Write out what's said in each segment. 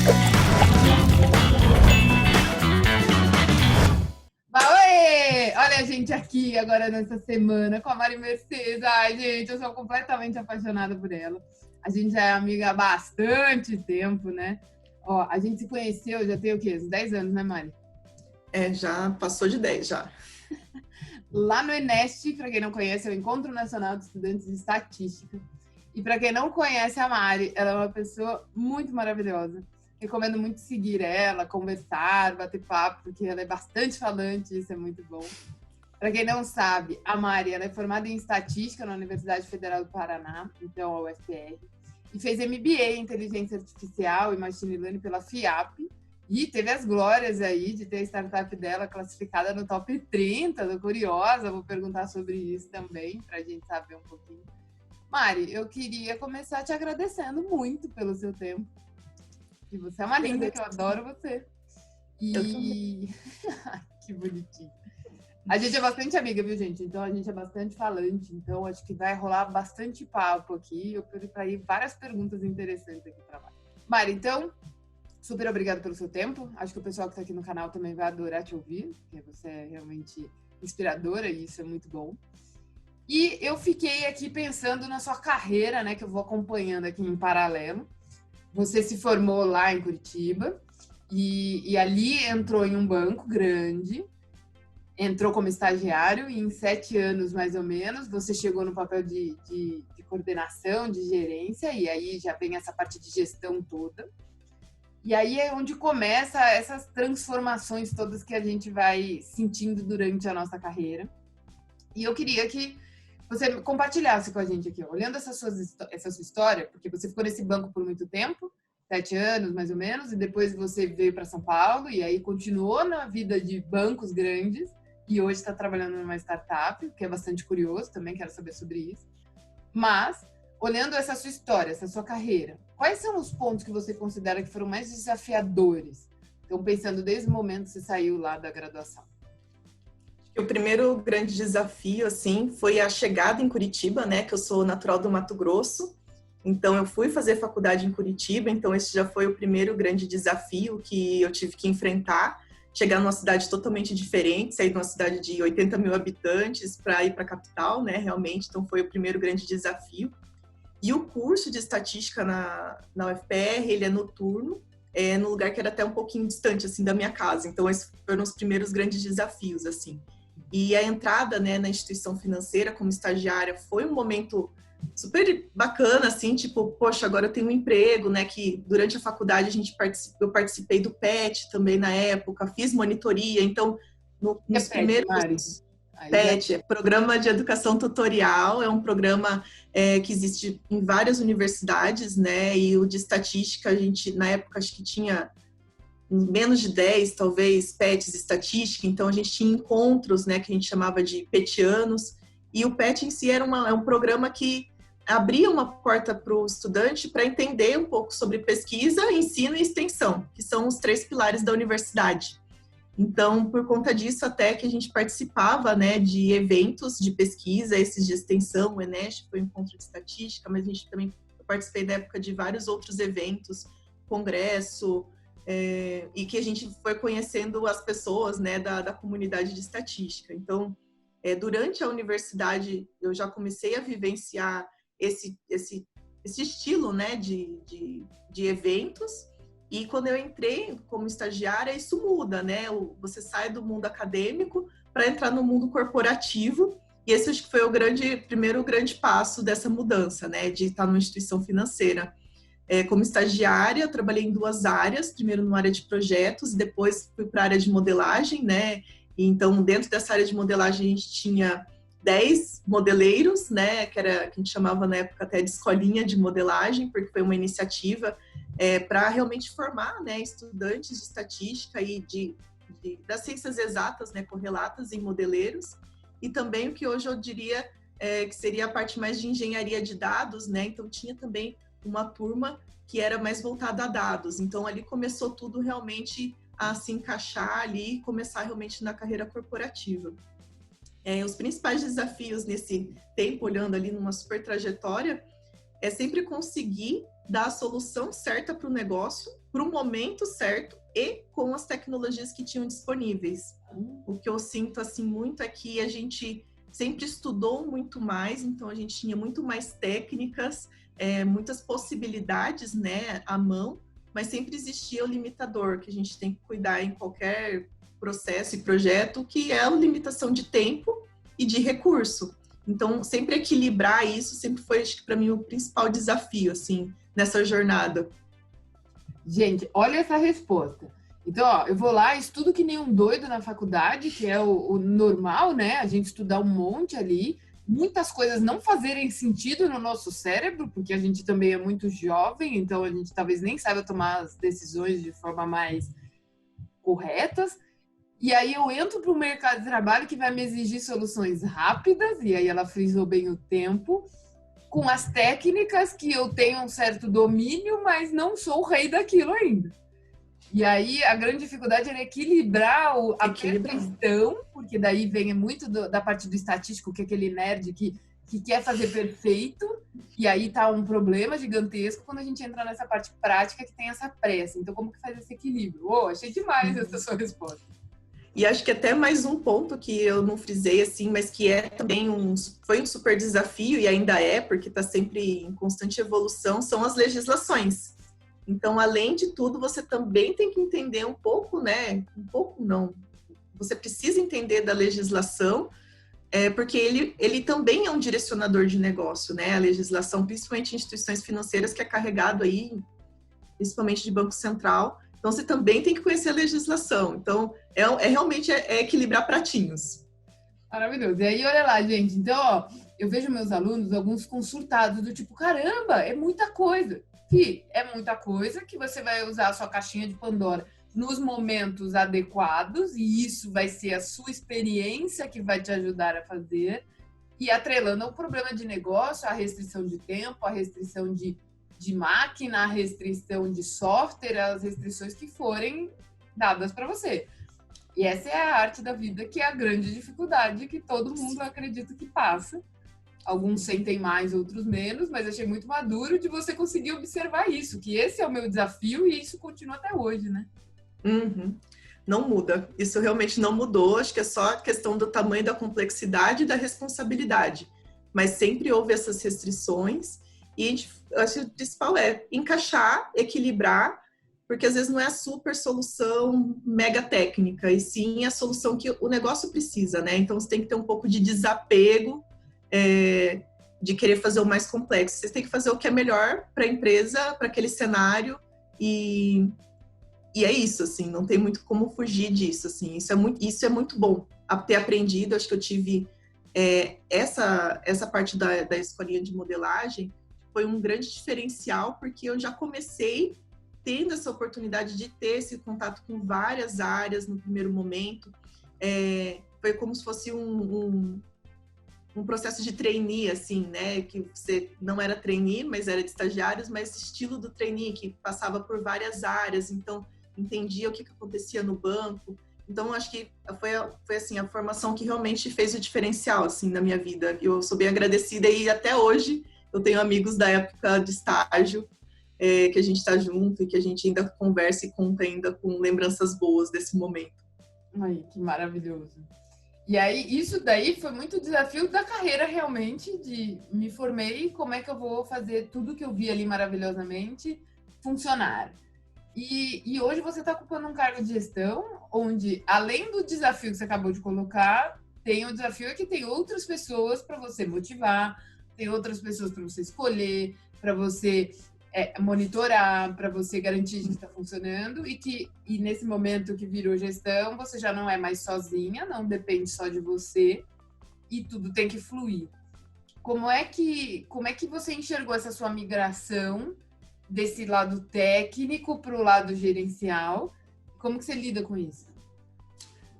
Oi! Olha a gente aqui agora nessa semana com a Mari Mercedes. Ai, gente, eu sou completamente apaixonada por ela. A gente já é amiga há bastante tempo, né? Ó, a gente se conheceu já tem o quê? Uns 10 anos, né, Mari? Já passou de 10 já. Lá no Enest, para quem não conhece, é o Encontro Nacional de Estudantes de Estatística. E para quem não conhece a Mari, ela é uma pessoa muito maravilhosa. Recomendo muito seguir ela, conversar, bater papo, porque ela é bastante falante, isso é muito bom. Para quem não sabe, a Mari ela é formada em Estatística na Universidade Federal do Paraná, então a UFPR, e fez MBA em Inteligência Artificial e Machine Learning pela FIAP, e teve as glórias aí de ter a startup dela classificada no top 30, tô curiosa, vou perguntar sobre isso também, para a gente saber um pouquinho. Mari, eu queria começar te agradecendo muito pelo seu tempo. E você é uma linda, que eu adoro você. E... que bonitinho. A gente é bastante amiga, viu, gente? Então, a gente é bastante falante. Então, acho que vai rolar bastante papo aqui. Eu preparei várias perguntas interessantes aqui para Mari. Mari, então, super obrigada pelo seu tempo. Acho que o pessoal que está aqui no canal também vai adorar te ouvir, porque você é realmente inspiradora e isso é muito bom. E eu fiquei aqui pensando na sua carreira, né, que eu vou acompanhando aqui em paralelo. Você se formou lá em Curitiba e ali entrou em um banco grande, entrou como estagiário e em 7 anos, mais ou menos, você chegou no papel de coordenação, de gerência, e aí já vem essa parte de gestão toda. E aí é onde começa essas transformações todas que a gente vai sentindo durante a nossa carreira. E eu queria que você compartilhasse com a gente aqui, olhando essa sua história, porque você ficou nesse banco por muito tempo, 7 anos mais ou menos, e depois você veio para São Paulo e aí continuou na vida de bancos grandes e hoje está trabalhando numa startup, que é bastante curioso, também quero saber sobre isso. Mas, olhando essa sua história, essa sua carreira, quais são os pontos que você considera que foram mais desafiadores? Então, pensando desde o momento que você saiu lá da graduação. O primeiro grande desafio, assim, foi a chegada em Curitiba, né? Que eu sou natural do Mato Grosso. Então, eu fui fazer faculdade em Curitiba. Então, esse já foi o primeiro grande desafio que eu tive que enfrentar. Chegar numa cidade totalmente diferente, sair de uma cidade de 80 mil habitantes para ir para a capital, né? Realmente, então foi o primeiro grande desafio. E o curso de estatística na UFPR, ele é noturno, num lugar que era até um pouquinho distante, assim, da minha casa. Então, esses foram os primeiros grandes desafios, assim. E a entrada, né, na instituição financeira como estagiária foi um momento super bacana, assim, tipo, poxa, agora eu tenho um emprego, né, que durante a faculdade eu participei do PET também na época, fiz monitoria, então, nos primeiros... Mari? PET, é Programa de Educação Tutorial, é um programa que existe em várias universidades, né, e o de estatística, a gente, na época, acho que tinha menos de 10, talvez, PETs estatística, então a gente tinha encontros, né, que a gente chamava de petianos, e o PET em si era um programa que abria uma porta para o estudante para entender um pouco sobre pesquisa, ensino e extensão, que são os 3 pilares da universidade. Então, por conta disso, até que a gente participava, né, de eventos de pesquisa, esses de extensão, o Enest foi um encontro de estatística, mas a gente também participei da época de vários outros eventos, congresso, e que a gente foi conhecendo as pessoas, né, da comunidade de estatística. Então, durante a universidade, eu já comecei a vivenciar esse estilo, né, de eventos, e quando eu entrei como estagiária, isso muda, né? Você sai do mundo acadêmico para entrar no mundo corporativo, e esse acho que foi o primeiro grande passo dessa mudança, né, de estar numa instituição financeira. Como estagiária, eu trabalhei em 2 áreas, primeiro numa área de projetos, depois fui para a área de modelagem, né? E então, dentro dessa área de modelagem, a gente tinha 10 modeleiros, né? Que a gente chamava na época até de escolinha de modelagem, porque foi uma iniciativa para realmente formar, né, estudantes de estatística e das ciências exatas, né, correlatas em modeleiros, e também o que hoje eu diria que seria a parte mais de engenharia de dados, né? Então, tinha também uma turma que era mais voltada a dados. Então, ali começou tudo realmente a se encaixar ali e começar realmente na carreira corporativa. Os principais desafios nesse tempo, olhando ali numa super trajetória, é sempre conseguir dar a solução certa para o negócio para o momento certo e com as tecnologias que tinham disponíveis. O que eu sinto assim muito é que a gente sempre estudou muito mais, então a gente tinha muito mais técnicas, muitas possibilidades, né, à mão, mas sempre existia o limitador que a gente tem que cuidar em qualquer processo e projeto, que é a limitação de tempo e de recurso. Então, sempre equilibrar isso sempre foi, acho que, para mim, o principal desafio, assim, nessa jornada. Gente, olha essa resposta. Então, ó, eu vou lá, estudo que nem um doido na faculdade, que é o normal, né? A gente estudar um monte ali, muitas coisas não fazerem sentido no nosso cérebro, porque a gente também é muito jovem, então a gente talvez nem saiba tomar as decisões de forma mais corretas. E aí eu entro para o mercado de trabalho que vai me exigir soluções rápidas, e aí ela frisou bem o tempo, com as técnicas que eu tenho um certo domínio, mas não sou o rei daquilo ainda. E aí a grande dificuldade era equilibrar a perfeição, porque daí vem muito da parte do estatístico, que é aquele nerd que quer fazer perfeito, e aí tá um problema gigantesco quando a gente entra nessa parte prática que tem essa pressa. Então, como que faz esse equilíbrio? Achei demais essa sua resposta. E acho que até mais um ponto que eu não frisei assim, mas que é também foi um super desafio e ainda é, porque está sempre em constante evolução, são as legislações. Então, além de tudo, você também tem que entender um pouco, né? Um pouco não. Você precisa entender da legislação, porque ele também é um direcionador de negócio, né? A legislação, principalmente em instituições financeiras, que é carregado aí, principalmente de Banco Central. Então, você também tem que conhecer a legislação. Então, realmente equilibrar pratinhos. Maravilhoso. E aí, olha lá, gente. Então, ó, eu vejo meus alunos, alguns consultados, do tipo, caramba, é muita coisa. É muita coisa que você vai usar a sua caixinha de Pandora nos momentos adequados, e isso vai ser a sua experiência que vai te ajudar a fazer, e atrelando ao problema de negócio, a restrição de tempo, a restrição de máquina, a restrição de software, as restrições que forem dadas para você. E essa é a arte da vida, que é a grande dificuldade que todo mundo acredita que passa. Alguns sentem mais, outros menos, mas achei muito maduro de você conseguir observar isso, que esse é o meu desafio e isso continua até hoje, né? Uhum. Não muda. Isso realmente não mudou. Acho que é só a questão do tamanho da complexidade e da responsabilidade. Mas sempre houve essas restrições e acho que o principal é encaixar, equilibrar, porque às vezes não é a super solução mega técnica, e sim a solução que o negócio precisa, né? Então você tem que ter um pouco de desapego, de querer fazer o mais complexo. Você tem que fazer o que é melhor para a empresa, para aquele cenário, e é isso, assim, não tem muito como fugir disso, assim. Isso é muito bom ter aprendido. Acho que eu tive essa parte da escolinha de modelagem foi um grande diferencial, porque eu já comecei tendo essa oportunidade de ter esse contato com várias áreas no primeiro momento. Foi como se fosse um processo de trainee, assim, né? Que você não era trainee, mas era de estagiários, mas estilo do trainee, que passava por várias áreas, então entendia o que acontecia no banco. Então, acho que foi assim, a formação que realmente fez o diferencial, assim, na minha vida. Eu sou bem agradecida e até hoje eu tenho amigos da época de estágio, que a gente está junto e que a gente ainda conversa e conta ainda com lembranças boas desse momento. Ai, que maravilhoso. E aí, isso daí foi muito desafio da carreira, realmente, de me formei, como é que eu vou fazer tudo que eu vi ali maravilhosamente funcionar. E hoje você está ocupando um cargo de gestão, onde, além do desafio que você acabou de colocar, tem o desafio que tem outras pessoas para você motivar, tem outras pessoas para você escolher, para você monitorar, para você garantir que está funcionando, e nesse momento que virou gestão, você já não é mais sozinha, não depende só de você, e tudo tem que fluir. Como é que você enxergou essa sua migração desse lado técnico para o lado gerencial? Como que você lida com isso?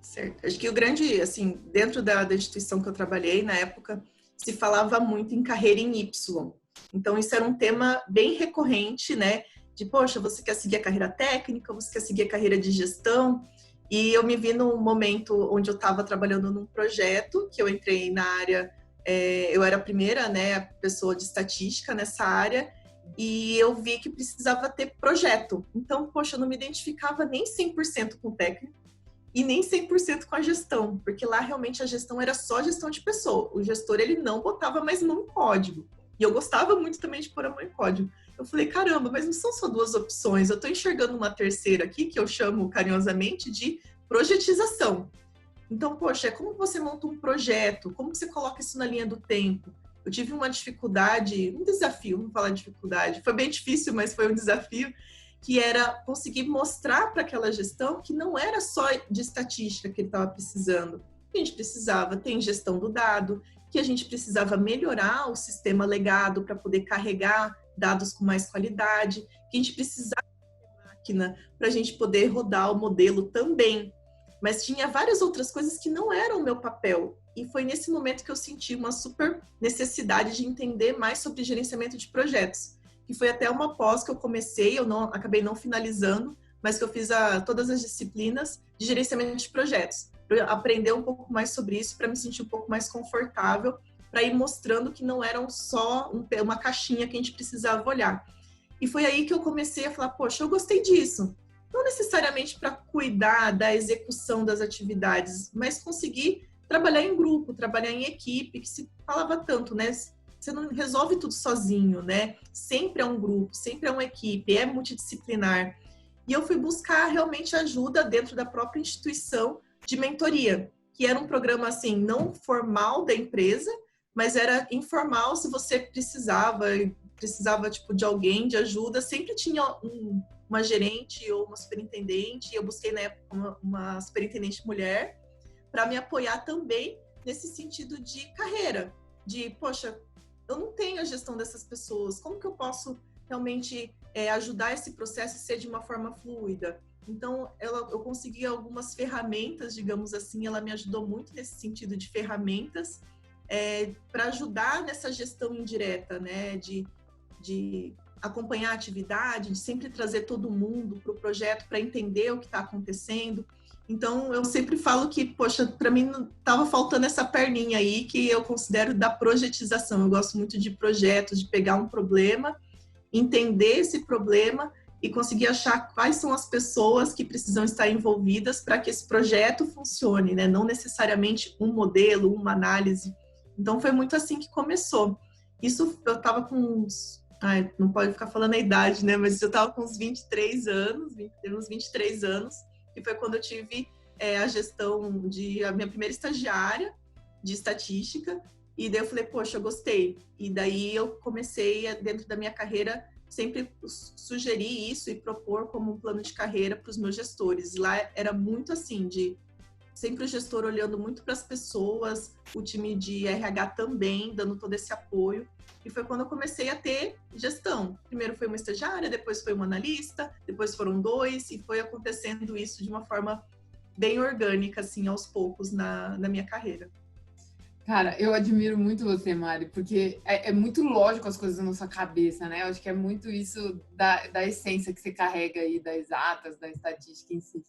Certo. Acho que o grande, assim, dentro da instituição que eu trabalhei, na época, se falava muito em carreira em Y. Então, isso era um tema bem recorrente, né? De, poxa, você quer seguir a carreira técnica, você quer seguir a carreira de gestão? E eu me vi num momento onde eu estava trabalhando num projeto, que eu entrei na área, eu era a primeira, né, pessoa de estatística nessa área, e eu vi que precisava ter projeto. Então, poxa, eu não me identificava nem 100% com o técnico e nem 100% com a gestão, porque lá realmente a gestão era só gestão de pessoa. O gestor, ele não botava mais mão em código. E eu gostava muito também de pôr a mão em código. Eu falei, caramba, mas não são só duas opções. Eu estou enxergando uma terceira aqui, que eu chamo carinhosamente de projetização. Então, poxa, como você monta um projeto? Como você coloca isso na linha do tempo? Eu tive uma dificuldade, um desafio, vamos falar de dificuldade. Foi bem difícil, mas foi um desafio, que era conseguir mostrar para aquela gestão que não era só de estatística que ele estava precisando. Que a gente precisava ter gestão do dado, que a gente precisava melhorar o sistema legado para poder carregar dados com mais qualidade, que a gente precisava de máquina para a gente poder rodar o modelo também. Mas tinha várias outras coisas que não eram o meu papel. E foi nesse momento que eu senti uma super necessidade de entender mais sobre gerenciamento de projetos. Que foi até uma pós que eu comecei, acabei não finalizando, mas que eu fiz todas as disciplinas de gerenciamento de projetos. Para aprender um pouco mais sobre isso, para me sentir um pouco mais confortável, para ir mostrando que não eram só uma caixinha que a gente precisava olhar. E foi aí que eu comecei a falar, poxa, eu gostei disso. Não necessariamente para cuidar da execução das atividades, mas conseguir trabalhar em grupo, trabalhar em equipe, que se falava tanto, né? Você não resolve tudo sozinho, né? Sempre é um grupo, sempre é uma equipe, é multidisciplinar. E eu fui buscar realmente ajuda dentro da própria instituição de mentoria, que era um programa, assim, não formal da empresa, mas era informal se você precisava tipo, de alguém, de ajuda, sempre tinha uma gerente ou uma superintendente, eu busquei na época uma superintendente mulher para me apoiar também nesse sentido de carreira, de, poxa, eu não tenho a gestão dessas pessoas, como que eu posso realmente ajudar esse processo a ser de uma forma fluida? Então, eu consegui algumas ferramentas, digamos assim, ela me ajudou muito nesse sentido de ferramentas para ajudar nessa gestão indireta, né, de acompanhar a atividade, de sempre trazer todo mundo para o projeto para entender o que está acontecendo. Então, eu sempre falo que, poxa, para mim estava faltando essa perninha aí que eu considero da projetização. Eu gosto muito de projetos, de pegar um problema, entender esse problema e conseguir achar quais são as pessoas que precisam estar envolvidas para que esse projeto funcione, né? Não necessariamente um modelo, uma análise. Então, foi muito assim que começou. Isso eu estava com uns... não pode ficar falando a idade, né? Mas eu estava com uns 23 anos, uns 23 anos, que foi quando eu tive a gestão de a minha primeira estagiária de estatística, e daí eu falei, poxa, eu gostei. E daí eu comecei, dentro da minha carreira, sempre sugerir isso e propor como um plano de carreira para os meus gestores. E lá era muito assim, sempre o gestor olhando muito para as pessoas, o time de RH também, dando todo esse apoio. E foi quando eu comecei a ter gestão. Primeiro foi uma estagiária, depois foi uma analista, depois foram 2, e foi acontecendo isso de uma forma bem orgânica, assim, aos poucos na minha carreira. Cara, eu admiro muito você, Mari, porque é muito lógico as coisas na nossa cabeça, né? Eu acho que é muito isso da essência que você carrega aí, das exatas, da estatística em si.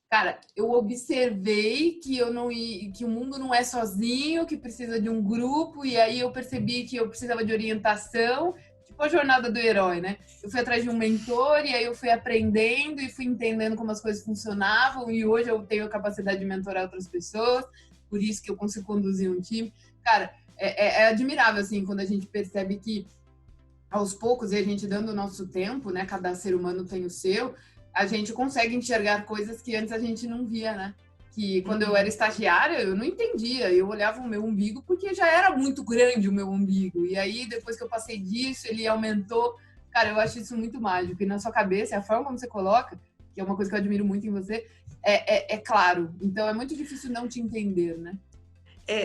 Cara, eu observei que que o mundo não é sozinho, que precisa de um grupo, e aí eu percebi que eu precisava de orientação, tipo a jornada do herói, né? Eu fui atrás de um mentor, e aí eu fui aprendendo e fui entendendo como as coisas funcionavam, e hoje eu tenho a capacidade de mentorar outras pessoas, por isso que eu consigo conduzir um time. Cara, é admirável, assim, quando a gente percebe que, aos poucos, e a gente dando o nosso tempo, né? Cada ser humano tem o seu, a gente consegue enxergar coisas que antes a gente não via, né? Que quando eu era estagiária, eu não entendia. Eu olhava o meu umbigo porque já era muito grande o meu umbigo. E aí, depois que eu passei disso, ele aumentou. Cara, eu acho isso muito mágico. E na sua cabeça, a forma como você coloca, que é uma coisa que eu admiro muito em você, é claro. Então, é muito difícil não te entender, né?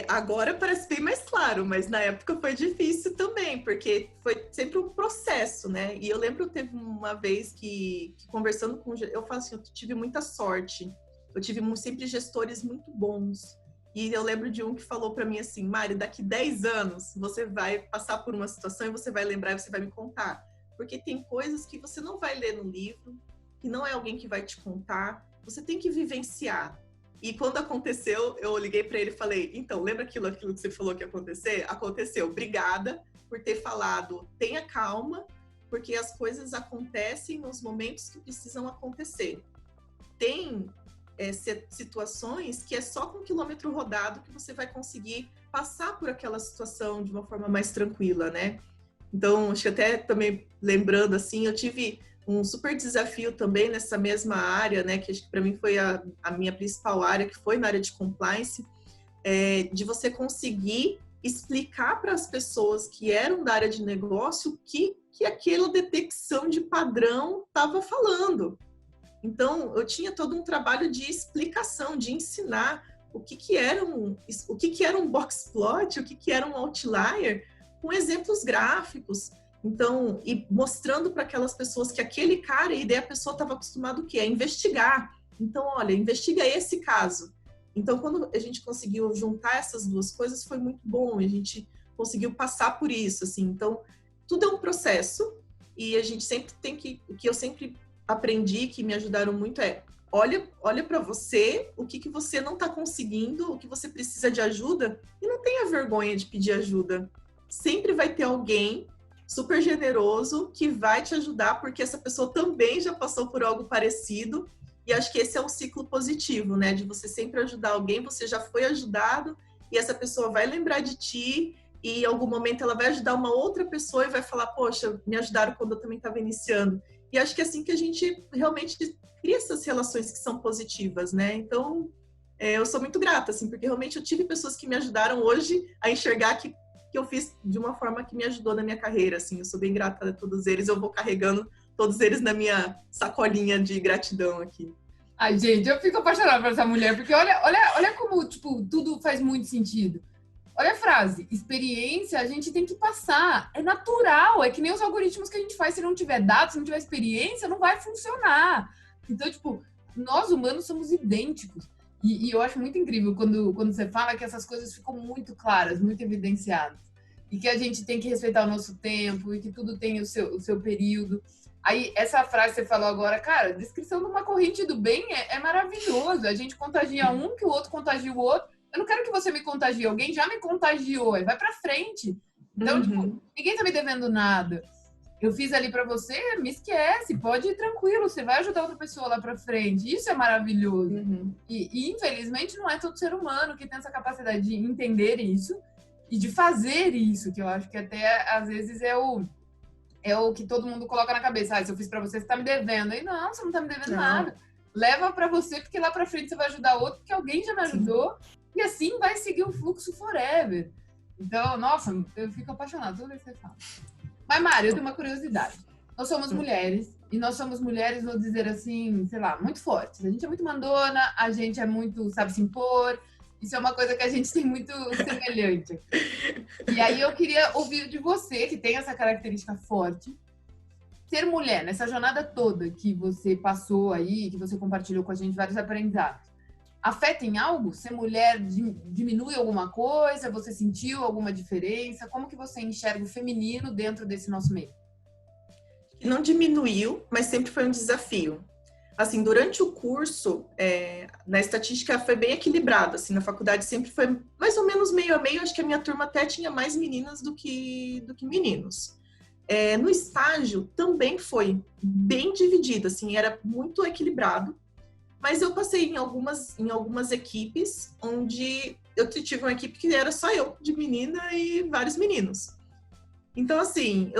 Agora parece bem mais claro, mas na época foi difícil também, porque foi sempre um processo, né? E eu lembro, teve uma vez que conversando com... Eu falo assim, eu tive muita sorte. Eu tive sempre gestores muito bons. E eu lembro de um que falou para mim assim, Mari, daqui 10 anos você vai passar por uma situação e você vai lembrar e você vai me contar. Porque tem coisas que você não vai ler no livro, que não é alguém que vai te contar. Você tem que vivenciar. E quando aconteceu, eu liguei para ele e falei, então, lembra aquilo que você falou que ia acontecer? Aconteceu, obrigada, por ter falado, tenha calma, porque as coisas acontecem nos momentos que precisam acontecer. Tem situações que é só com quilômetro rodado que você vai conseguir passar por aquela situação de uma forma mais tranquila, né? Então, acho que até também lembrando, assim, eu tive um super desafio também nessa mesma área, né? Que acho que para mim foi a minha principal área, que foi na área de compliance, de você conseguir explicar para as pessoas que eram da área de negócio que aquela detecção de padrão estava falando. Então, eu tinha todo um trabalho de explicação, de ensinar o que era um box plot, o que era um outlier, com exemplos gráficos. Então, e mostrando para aquelas pessoas que aquele cara, e daí a pessoa estava acostumada o quê? A investigar. Então, olha, investiga esse caso. Então, quando a gente conseguiu juntar essas duas coisas, foi muito bom. A gente conseguiu passar por isso, assim. Então, tudo é um processo e a gente sempre tem que... O que eu sempre aprendi, que me ajudaram muito, olha para você, o que você não está conseguindo, o que você precisa de ajuda, e não tenha vergonha de pedir ajuda. Sempre vai ter alguém super generoso que vai te ajudar, porque essa pessoa também já passou por algo parecido, e acho que esse é um ciclo positivo, né? De você sempre ajudar alguém, você já foi ajudado, e essa pessoa vai lembrar de ti, e em algum momento ela vai ajudar uma outra pessoa e vai falar, poxa, me ajudaram quando eu também estava iniciando. E acho que é assim que a gente realmente cria essas relações que são positivas, né? Então, eu sou muito grata, assim, porque realmente eu tive pessoas que me ajudaram hoje a enxergar que eu fiz de uma forma que me ajudou na minha carreira, assim. Eu sou bem grata a todos eles, eu vou carregando todos eles na minha sacolinha de gratidão aqui. Ai, gente, eu fico apaixonada por essa mulher, porque olha como, tipo, tudo faz muito sentido. Olha a frase, experiência a gente tem que passar, é natural, é que nem os algoritmos que a gente faz, se não tiver dados, se não tiver experiência, não vai funcionar. Então, tipo, nós humanos somos idênticos. E eu acho muito incrível quando você fala que essas coisas ficam muito claras, muito evidenciadas. E que a gente tem que respeitar o nosso tempo, e que tudo tem o seu período. Aí, essa frase que você falou agora, cara, descrição de uma corrente do bem é maravilhoso. A gente contagia um, que o outro contagia o outro. Eu não quero que você me contagie, alguém já me contagiou, vai pra frente. Então, tipo, ninguém tá me devendo nada. Eu fiz ali pra você, me esquece, pode ir tranquilo, você vai ajudar outra pessoa lá pra frente. Isso é maravilhoso. E infelizmente, não é todo ser humano que tem essa capacidade de entender isso e de fazer isso, que eu acho que até, às vezes, é o que todo mundo coloca na cabeça. Ah, se eu fiz pra você, você tá me devendo. Aí, não, você não tá me devendo nada. Leva pra você, porque lá pra frente você vai ajudar outro, porque alguém já me ajudou. Sim. E assim vai seguir o fluxo forever. Então, nossa, eu fico apaixonada toda vez que você fala. Mas, Mari, eu tenho uma curiosidade. Nós somos mulheres, e nós somos mulheres, vou dizer assim, sei lá, muito fortes. A gente é muito mandona, a gente é muito, sabe, se impor. Isso é uma coisa que a gente tem muito semelhante. E aí eu queria ouvir de você, que tem essa característica forte, ser mulher, nessa jornada toda que você passou aí, que você compartilhou com a gente vários aprendizados. Afeta em algo? Ser mulher diminui alguma coisa? Você sentiu alguma diferença? Como que você enxerga o feminino dentro desse nosso meio? Não diminuiu, mas sempre foi um desafio. Assim, durante o curso, na estatística foi bem equilibrado, assim, na faculdade sempre foi mais ou menos meio a meio, acho que a minha turma até tinha mais meninas do que meninos. No estágio também foi bem dividido, assim, era muito equilibrado. Mas eu passei em algumas equipes onde eu tive uma equipe que era só eu de menina e vários meninos. Então, assim,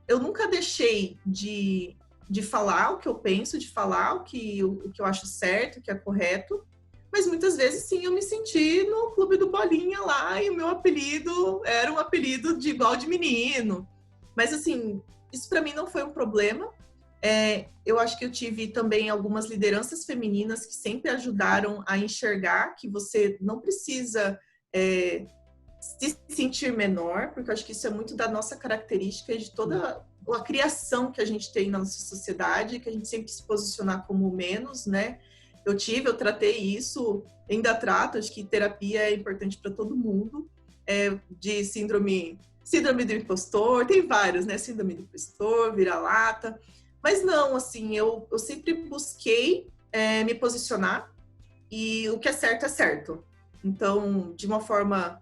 eu nunca deixei de falar o que eu penso, de falar o que eu acho certo, o que é correto. Mas muitas vezes, sim, eu me senti no clube do Bolinha lá e o meu apelido era um apelido de igual de menino. Mas, assim, isso para mim não foi um problema. Eu acho que eu tive também algumas lideranças femininas que sempre ajudaram a enxergar que você não precisa se sentir menor, porque eu acho que isso é muito da nossa característica, de toda a criação que a gente tem na nossa sociedade, que a gente sempre se posicionar como menos, né? Eu tratei isso, ainda trato, acho que terapia é importante para todo mundo, de síndrome do impostor, tem vários, né? Síndrome do impostor, vira-lata. Mas não, assim, eu sempre busquei me posicionar e o que é certo é certo. Então, de uma forma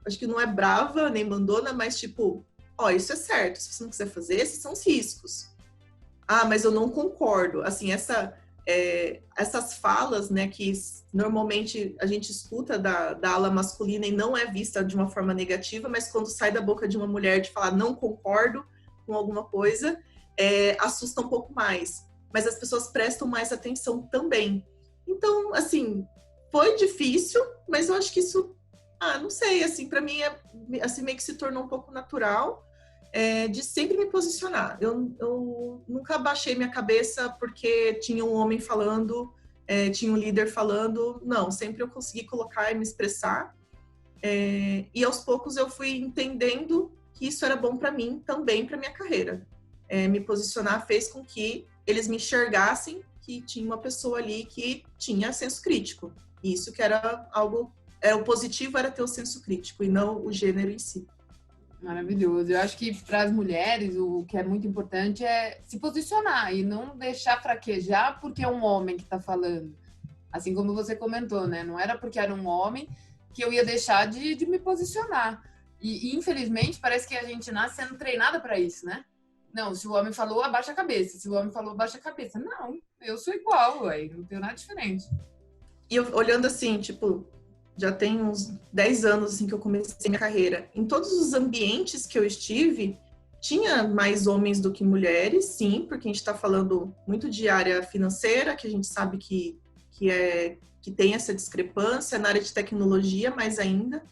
acho que não é brava nem mandona, mas tipo, ó, isso é certo, se você não quiser fazer, esses são os riscos. Ah, mas eu não concordo. Assim, essas falas, né, que normalmente a gente escuta da ala masculina e não é vista de uma forma negativa, mas quando sai da boca de uma mulher de falar não concordo com alguma coisa, assusta um pouco mais. Mas as pessoas prestam mais atenção também. Então, assim, foi difícil, mas eu acho que isso, não sei, assim, para mim assim, meio que se tornou um pouco natural. De sempre me posicionar. Eu nunca baixei minha cabeça porque tinha um homem falando, tinha um líder falando. Não, sempre eu consegui colocar e me expressar. E aos poucos eu fui entendendo que isso era bom para mim, também para minha carreira. Me posicionar fez com que eles me enxergassem que tinha uma pessoa ali que tinha senso crítico. E isso que era algo... o positivo era ter o senso crítico e não o gênero em si. Maravilhoso. Eu acho que para as mulheres o que é muito importante é se posicionar e não deixar fraquejar porque é um homem que está falando. Assim como você comentou, né? Não era porque era um homem que eu ia deixar de me posicionar. E infelizmente parece que a gente nasce sendo treinada para isso, né? Não, se o homem falou, abaixa a cabeça. Se o homem falou, abaixa a cabeça. Não, eu sou igual, aí não tenho nada diferente. E eu, olhando assim, tipo, já tem uns 10 anos assim, que eu comecei minha carreira. Em todos os ambientes que eu estive, tinha mais homens do que mulheres, sim, porque a gente está falando muito de área financeira, que a gente sabe que tem essa discrepância, na área de tecnologia, mais ainda.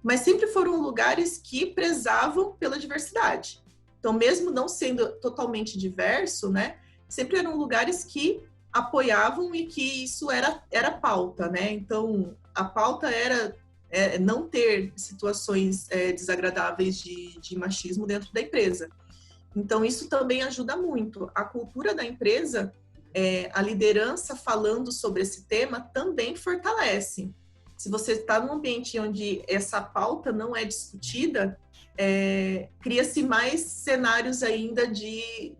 Mas sempre foram lugares que prezavam pela diversidade. Então, mesmo não sendo totalmente diverso, né, sempre eram lugares que apoiavam e que isso era pauta, né? Então, a pauta era não ter situações desagradáveis de machismo dentro da empresa. Então, isso também ajuda muito. A cultura da empresa, a liderança falando sobre esse tema também fortalece. Se você está num ambiente onde essa pauta não é discutida, cria-se mais cenários ainda de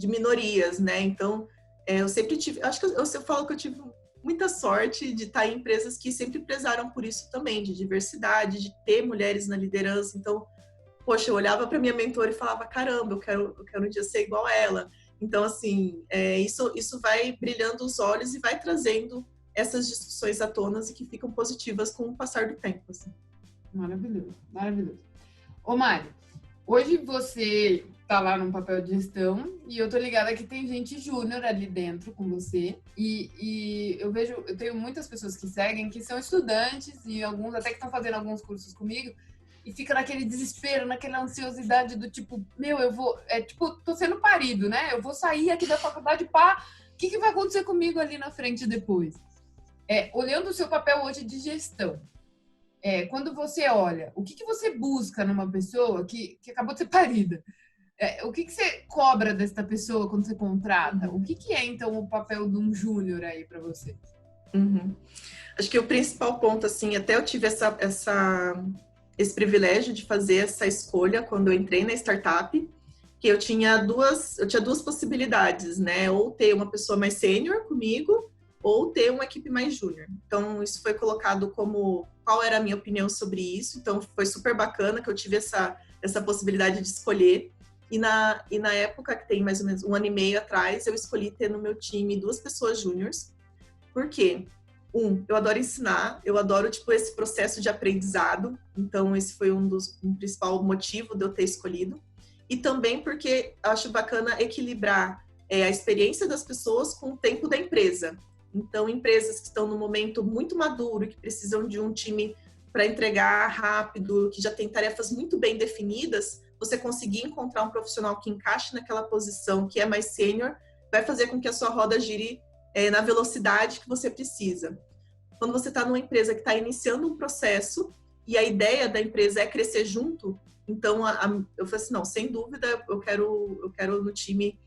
minorias, né? Então, eu sempre tive... Acho que eu falo que eu tive muita sorte de estar em empresas que sempre prezaram por isso também, de diversidade, de ter mulheres na liderança. Então, poxa, eu olhava para minha mentora e falava, caramba, eu quero um dia ser igual a ela. Então, assim, isso vai brilhando os olhos e vai trazendo essas discussões à tona e que ficam positivas com o passar do tempo. Assim. Maravilhoso, maravilhoso. Ô, Mari, hoje você tá lá num papel de gestão e eu tô ligada que tem gente júnior ali dentro com você e eu tenho muitas pessoas que seguem que são estudantes e alguns até que estão fazendo alguns cursos comigo e fica naquele desespero, naquela ansiosidade do tipo, eu vou, tô sendo parido, né? Eu vou sair aqui da faculdade, o que vai acontecer comigo ali na frente depois? Olhando o seu papel hoje de gestão, quando você olha, o que você busca numa pessoa que acabou de ser parida? O que você cobra dessa pessoa quando você contrata? O que é, então, o papel de um júnior aí para você? Uhum. Acho que o principal ponto, assim, até eu tive esse privilégio de fazer essa escolha quando eu entrei na startup, que eu tinha duas possibilidades, né? Ou ter uma pessoa mais sênior comigo, ou ter uma equipe mais júnior. Então, isso foi colocado como qual era a minha opinião sobre isso. Então, foi super bacana que eu tive essa possibilidade de escolher. E na época, que tem mais ou menos 1 ano e meio atrás, eu escolhi ter no meu time 2 pessoas júniors. Por quê? Eu adoro ensinar, eu adoro, esse processo de aprendizado. Então, esse foi um principal motivo de eu ter escolhido. E também porque acho bacana equilibrar a experiência das pessoas com o tempo da empresa. Então, empresas que estão no momento muito maduro, que precisam de um time para entregar rápido, que já tem tarefas muito bem definidas, você conseguir encontrar um profissional que encaixe naquela posição, que é mais sênior, vai fazer com que a sua roda gire na velocidade que você precisa. Quando você está numa empresa que está iniciando um processo e a ideia da empresa é crescer junto, então eu falei assim, não, sem dúvida, eu quero no time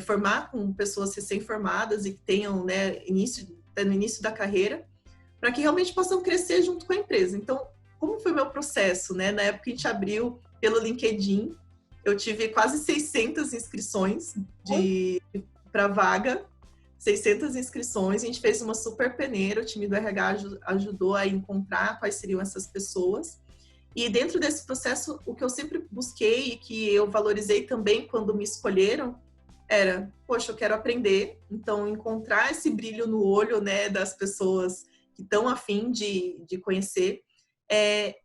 formar com pessoas recém-formadas e que tenham, né, no início da carreira, para que realmente possam crescer junto com a empresa. Então, como foi o meu processo, né? Na época a gente abriu pelo LinkedIn, eu tive quase 600 inscrições para vaga. 600 inscrições, a gente fez uma super peneira, o time do RH ajudou a encontrar quais seriam essas pessoas. E dentro desse processo, o que eu sempre busquei e que eu valorizei também quando me escolheram era, poxa, eu quero aprender, então encontrar esse brilho no olho, né, das pessoas que estão a fim de conhecer.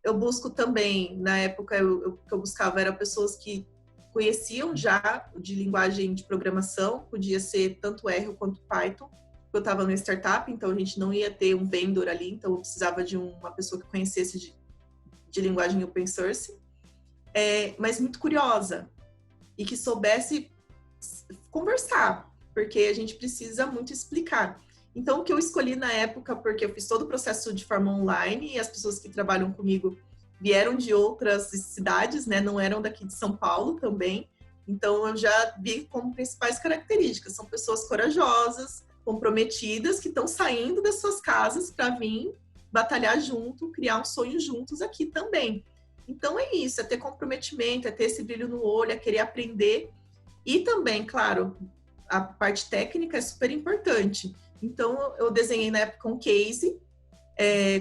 Eu busco também, na época, o que eu buscava era pessoas que conheciam já de linguagem de programação, podia ser tanto R quanto Python. Eu estava numa startup, então a gente não ia ter um vendor ali, então eu precisava de uma pessoa que conhecesse de linguagem open source, mas muito curiosa e que soubesse conversar, porque a gente precisa muito explicar. Então, o que eu escolhi na época, porque eu fiz todo o processo de forma online e as pessoas que trabalham comigo vieram de outras cidades, né? Não eram daqui de São Paulo também. Então, eu já vi como principais características. São pessoas corajosas, comprometidas, que estão saindo das suas casas para vir batalhar junto, criar um sonho juntos aqui também. Então, é isso, é ter comprometimento, é ter esse brilho no olho, é querer aprender. E também, claro, a parte técnica é super importante. Então, eu desenhei na época um case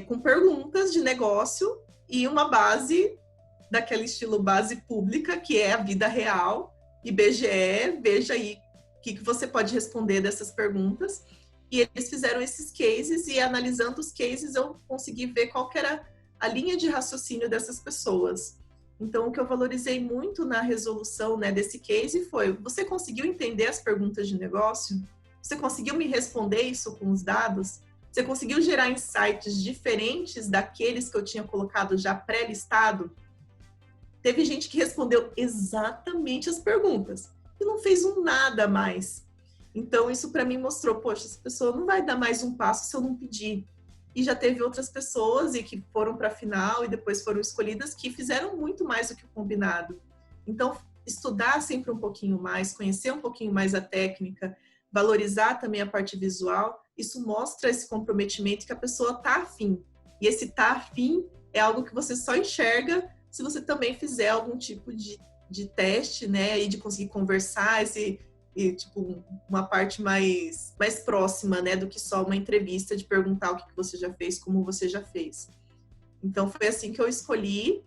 com perguntas de negócio e uma base daquele estilo base pública, que é a vida real, IBGE, veja aí o que você pode responder dessas perguntas. E eles fizeram esses cases e analisando os cases eu consegui ver qual que era a linha de raciocínio dessas pessoas. Então, o que eu valorizei muito na resolução, né, desse case foi: você conseguiu entender as perguntas de negócio? Você conseguiu me responder isso com os dados? Você conseguiu gerar insights diferentes daqueles que eu tinha colocado já pré-listado? Teve gente que respondeu exatamente as perguntas e não fez um nada a mais. Então, isso para mim mostrou, poxa, essa pessoa não vai dar mais um passo se eu não pedir. E já teve outras pessoas e que foram para a final e depois foram escolhidas que fizeram muito mais do que o combinado. Então, estudar sempre um pouquinho mais, conhecer um pouquinho mais a técnica, valorizar também a parte visual, isso mostra esse comprometimento que a pessoa está afim. E esse tá afim é algo que você só enxerga se você também fizer algum tipo de teste, né? E de conseguir conversar, tipo, uma parte mais próxima, né? Do que só uma entrevista de perguntar o que você já fez, como você já fez. Então, foi assim que eu escolhi.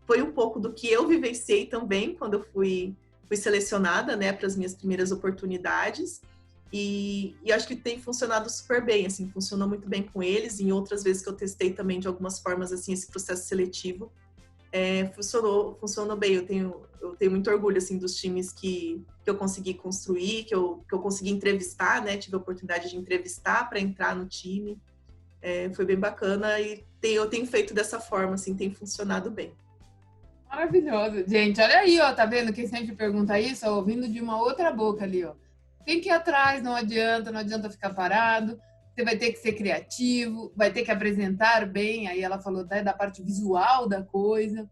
Foi um pouco do que eu vivenciei também quando eu fui selecionada, né, para as minhas primeiras oportunidades. E acho que tem funcionado super bem, assim, funcionou muito bem com eles. E em outras vezes que eu testei também, de algumas formas, assim, esse processo seletivo, funcionou bem. Eu tenho muito orgulho, assim, dos times que eu consegui construir, que eu consegui entrevistar, né, tive a oportunidade de entrevistar para entrar no time. Foi bem bacana e eu tenho feito dessa forma, assim, tem funcionado bem. Maravilhoso. Gente, olha aí, ó, tá vendo? Quem sempre pergunta isso, ó, ouvindo de uma outra boca ali, ó. Tem que ir atrás, não adianta ficar parado. Você vai ter que ser criativo, vai ter que apresentar bem, aí ela falou até da parte visual da coisa,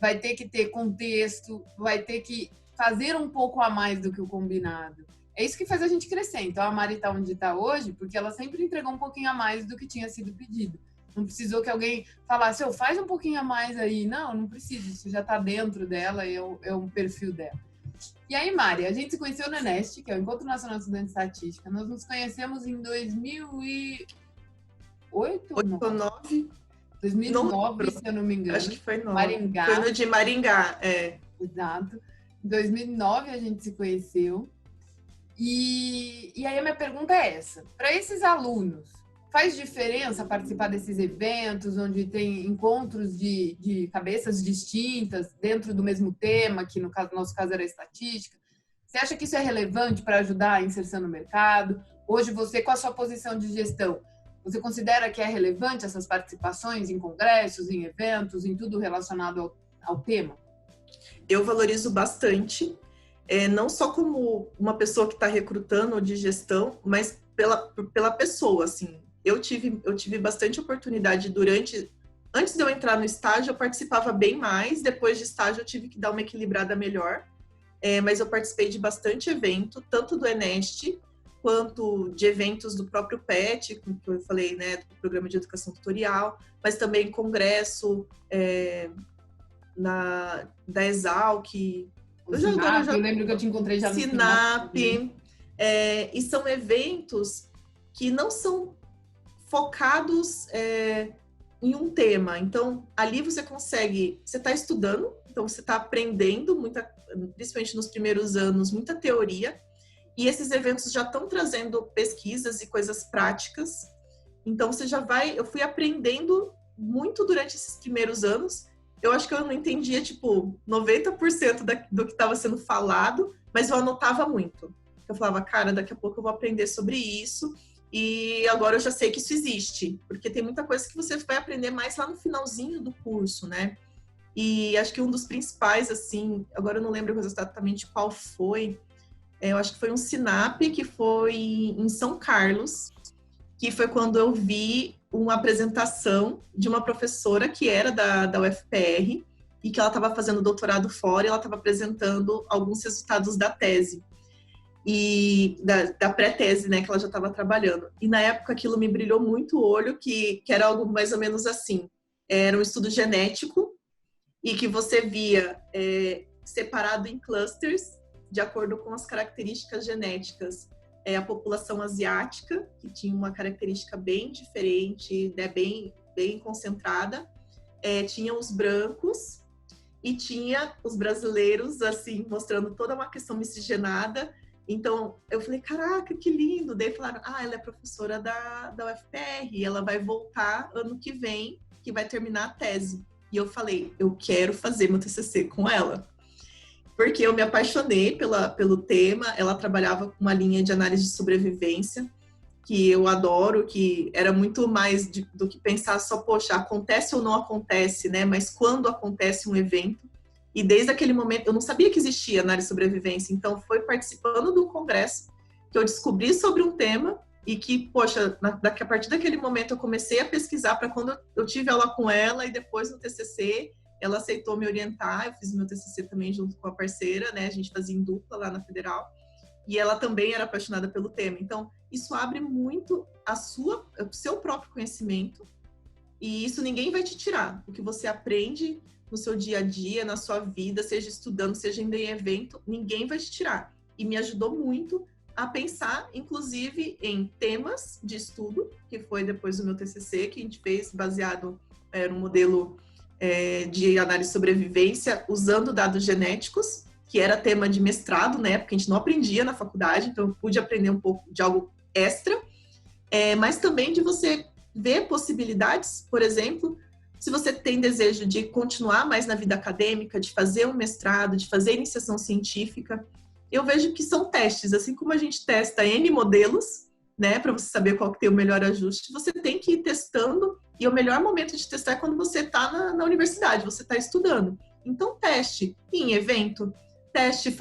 vai ter que ter contexto, vai ter que fazer um pouco a mais do que o combinado. É isso que faz a gente crescer. Então, a Mari tá onde tá hoje, porque ela sempre entregou um pouquinho a mais do que tinha sido pedido. Não precisou que alguém falasse, faz um pouquinho a mais aí. Não precisa, isso já tá dentro dela, é um perfil dela. E aí, Mari, a gente se conheceu no ENEST, que é o Encontro Nacional de Estudantes de Estatística. Nós nos conhecemos em 2008 ou 9? 2009, se eu não me engano. Acho que foi 9. Maringá. Foi no de Maringá, Exato. Em 2009 a gente se conheceu. E aí a minha pergunta é essa. Para esses alunos, faz diferença participar desses eventos onde tem encontros de cabeças distintas dentro do mesmo tema, que no nosso caso era estatística? Você acha que isso é relevante para ajudar a inserção no mercado? Hoje você, com a sua posição de gestão, você considera que é relevante essas participações em congressos, em eventos, em tudo relacionado ao tema? Eu valorizo bastante, não só como uma pessoa que está recrutando ou de gestão, mas pela pessoa, assim. Eu tive bastante oportunidade antes de eu entrar no estágio, eu participava bem mais, depois de estágio eu tive que dar uma equilibrada melhor, mas eu participei de bastante evento, tanto do ENEST, quanto de eventos do próprio PET, como eu falei, né, do Programa de Educação Tutorial, mas também congresso da Exalc. Eu lembro que eu te encontrei já no Sinap, E são eventos que não são focados em um tema. Então, ali você está estudando, então você está aprendendo, principalmente nos primeiros anos, muita teoria, e esses eventos já estão trazendo pesquisas e coisas práticas. Então, eu fui aprendendo muito durante esses primeiros anos. Eu acho que eu não entendia, 90% do que estava sendo falado, mas eu anotava muito. Eu falava, cara, daqui a pouco eu vou aprender sobre isso, e agora eu já sei que isso existe, porque tem muita coisa que você vai aprender mais lá no finalzinho do curso, né? E acho que um dos principais, assim, agora eu não lembro exatamente qual foi, eu acho que foi um SINAP, que foi em São Carlos, que foi quando eu vi uma apresentação de uma professora que era da UFPR e que ela estava fazendo doutorado fora e ela estava apresentando alguns resultados da tese e da pré-tese, né, que ela já estava trabalhando. E na época aquilo me brilhou muito o olho, que era algo mais ou menos assim. Era um estudo genético e que você via separado em clusters de acordo com as características genéticas. A população asiática, que tinha uma característica bem diferente, né, bem concentrada. Tinha os brancos e tinha os brasileiros, assim, mostrando toda uma questão miscigenada. Então, eu falei, caraca, que lindo. Daí falaram, ela é professora da UFPR, e ela vai voltar ano que vem, que vai terminar a tese. E eu falei, eu quero fazer meu TCC com ela. Porque eu me apaixonei pelo tema. Ela trabalhava com uma linha de análise de sobrevivência, que eu adoro, que era muito mais do que pensar só, poxa, acontece ou não acontece, né? Mas quando acontece um evento. E desde aquele momento, eu não sabia que existia análise de sobrevivência, então foi participando do congresso que eu descobri sobre um tema e que, poxa, a partir daquele momento eu comecei a pesquisar para quando eu tive aula com ela, e depois no TCC, ela aceitou me orientar. Eu fiz meu TCC também junto com a parceira, né? A gente fazia em dupla lá na Federal. E ela também era apaixonada pelo tema. Então, isso abre muito o seu próprio conhecimento, e isso ninguém vai te tirar. O que você aprende no seu dia a dia, na sua vida, seja estudando, seja indo em evento, ninguém vai te tirar. E me ajudou muito a pensar, inclusive, em temas de estudo, que foi depois do meu TCC, que a gente fez baseado no modelo de análise de sobrevivência, usando dados genéticos, que era tema de mestrado, né? Porque a gente não aprendia na faculdade, então eu pude aprender um pouco de algo extra, mas também de você ver possibilidades. Por exemplo, se você tem desejo de continuar mais na vida acadêmica, de fazer um mestrado, de fazer iniciação científica, eu vejo que são testes. Assim como a gente testa N modelos, né, para você saber qual que tem o melhor ajuste, você tem que ir testando, e o melhor momento de testar é quando você está na universidade, você está estudando. Então, teste em evento, teste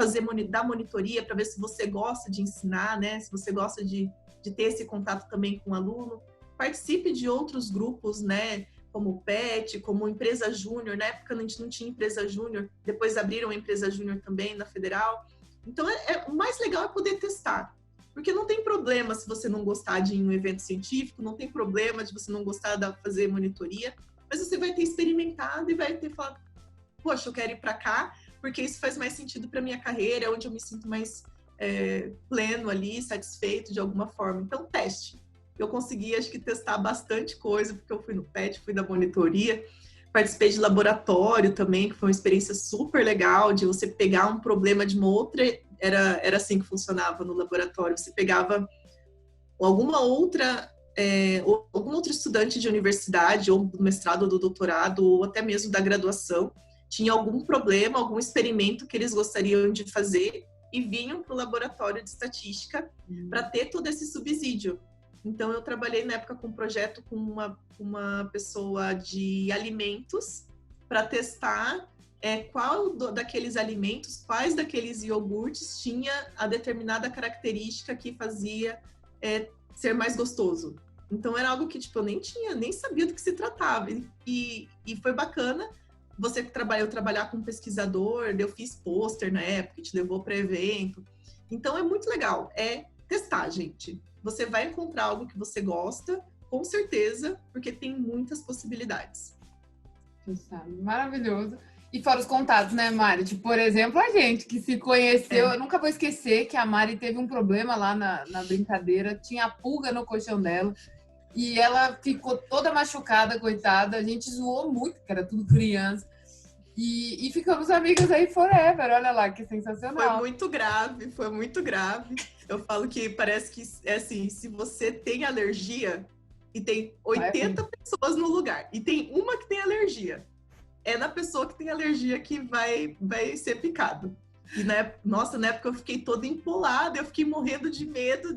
dar monitoria para ver se você gosta de ensinar, né, se você gosta de ter esse contato também com o aluno. Participe de outros grupos, né, como o PET, como Empresa Júnior. Na época a gente não tinha Empresa Júnior, depois abriram a Empresa Júnior também na Federal. Então, o mais legal é poder testar. Porque não tem problema se você não gostar de ir em um evento científico, não tem problema de você não gostar de fazer monitoria, mas você vai ter experimentado e vai ter falado, poxa, eu quero ir para cá, porque isso faz mais sentido para minha carreira, é onde eu me sinto mais pleno ali, satisfeito de alguma forma. Então, teste. Eu consegui, acho que, testar bastante coisa, porque eu fui no PET, fui da monitoria, participei de laboratório também, que foi uma experiência super legal, de você pegar um problema de uma outra. Era assim que funcionava no laboratório. Você pegava algum outro estudante de universidade, ou do mestrado, ou do doutorado, ou até mesmo da graduação, tinha algum problema, algum experimento que eles gostariam de fazer, e vinham para o laboratório de estatística para ter todo esse subsídio. Então, eu trabalhei na época com um projeto com uma pessoa de alimentos para testar daqueles alimentos, quais daqueles iogurtes tinha a determinada característica que fazia ser mais gostoso. Então, era algo que eu nem sabia do que se tratava. E foi bacana eu trabalhar com um pesquisador, eu fiz pôster na época, te levou para evento. Então, é muito legal. É testar, gente. Você vai encontrar algo que você gosta, com certeza, porque tem muitas possibilidades. Maravilhoso. E fora os contatos, né, Mari? Tipo, por exemplo, a gente que se conheceu, É. eu nunca vou esquecer que a Mari teve um problema lá na brincadeira, tinha pulga no colchão dela e ela ficou toda machucada, coitada. A gente zoou muito, que era tudo criança. E ficamos amigas aí forever, olha lá, que Foi sensacional. muito grave, foi muito grave. Eu falo que parece que é assim, se você tem alergia e tem Vai, 80 pessoas no lugar e tem uma que tem alergia, é na pessoa que tem alergia que vai ser picado. E nossa, na época eu fiquei toda empolada, eu fiquei morrendo de medo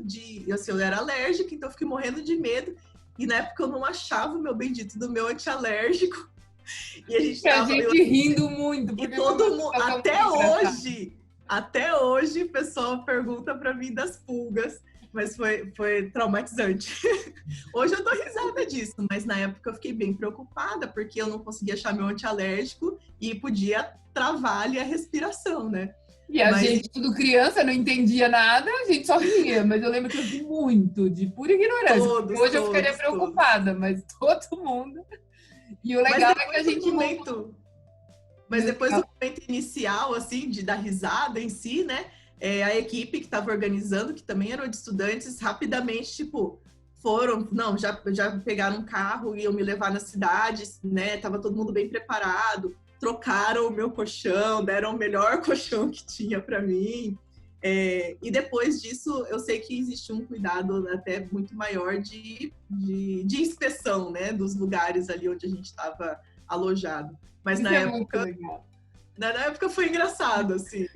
assim, eu era alérgica, então eu fiquei morrendo de medo. E na época eu não achava o meu bendito do meu antialérgico. E a gente e a tava, gente rindo muito, e porque foi uma todo mundo, situação muito engraçada. até hoje, o pessoal pergunta para mim das pulgas, mas foi traumatizante. Hoje eu dou risada disso, mas na época eu fiquei bem preocupada, porque eu não conseguia achar meu antialérgico e podia travar ali a respiração, né? E a Mas gente, tudo criança, não entendia nada, a gente só ria. Mas eu lembro que eu ri muito, de pura ignorância. Porque todos, hoje eu ficaria todos, todos. preocupada, mas todo mundo. E o Mas legal é que a depois do gente montou. momento E Mas o depois do legal, momento inicial, assim, de dar risada em si, né? A equipe que estava organizando, que também eram de estudantes, rapidamente, tipo, foram, não, já pegaram um carro e iam me levar na cidade, né? Tava todo mundo bem preparado, trocaram o meu colchão, deram o melhor colchão que tinha para mim. E depois disso, eu sei que existe um cuidado até muito maior de inspeção, né? Dos lugares ali onde a gente estava alojado. Mas isso na é muito época legal. na época foi engraçado, assim.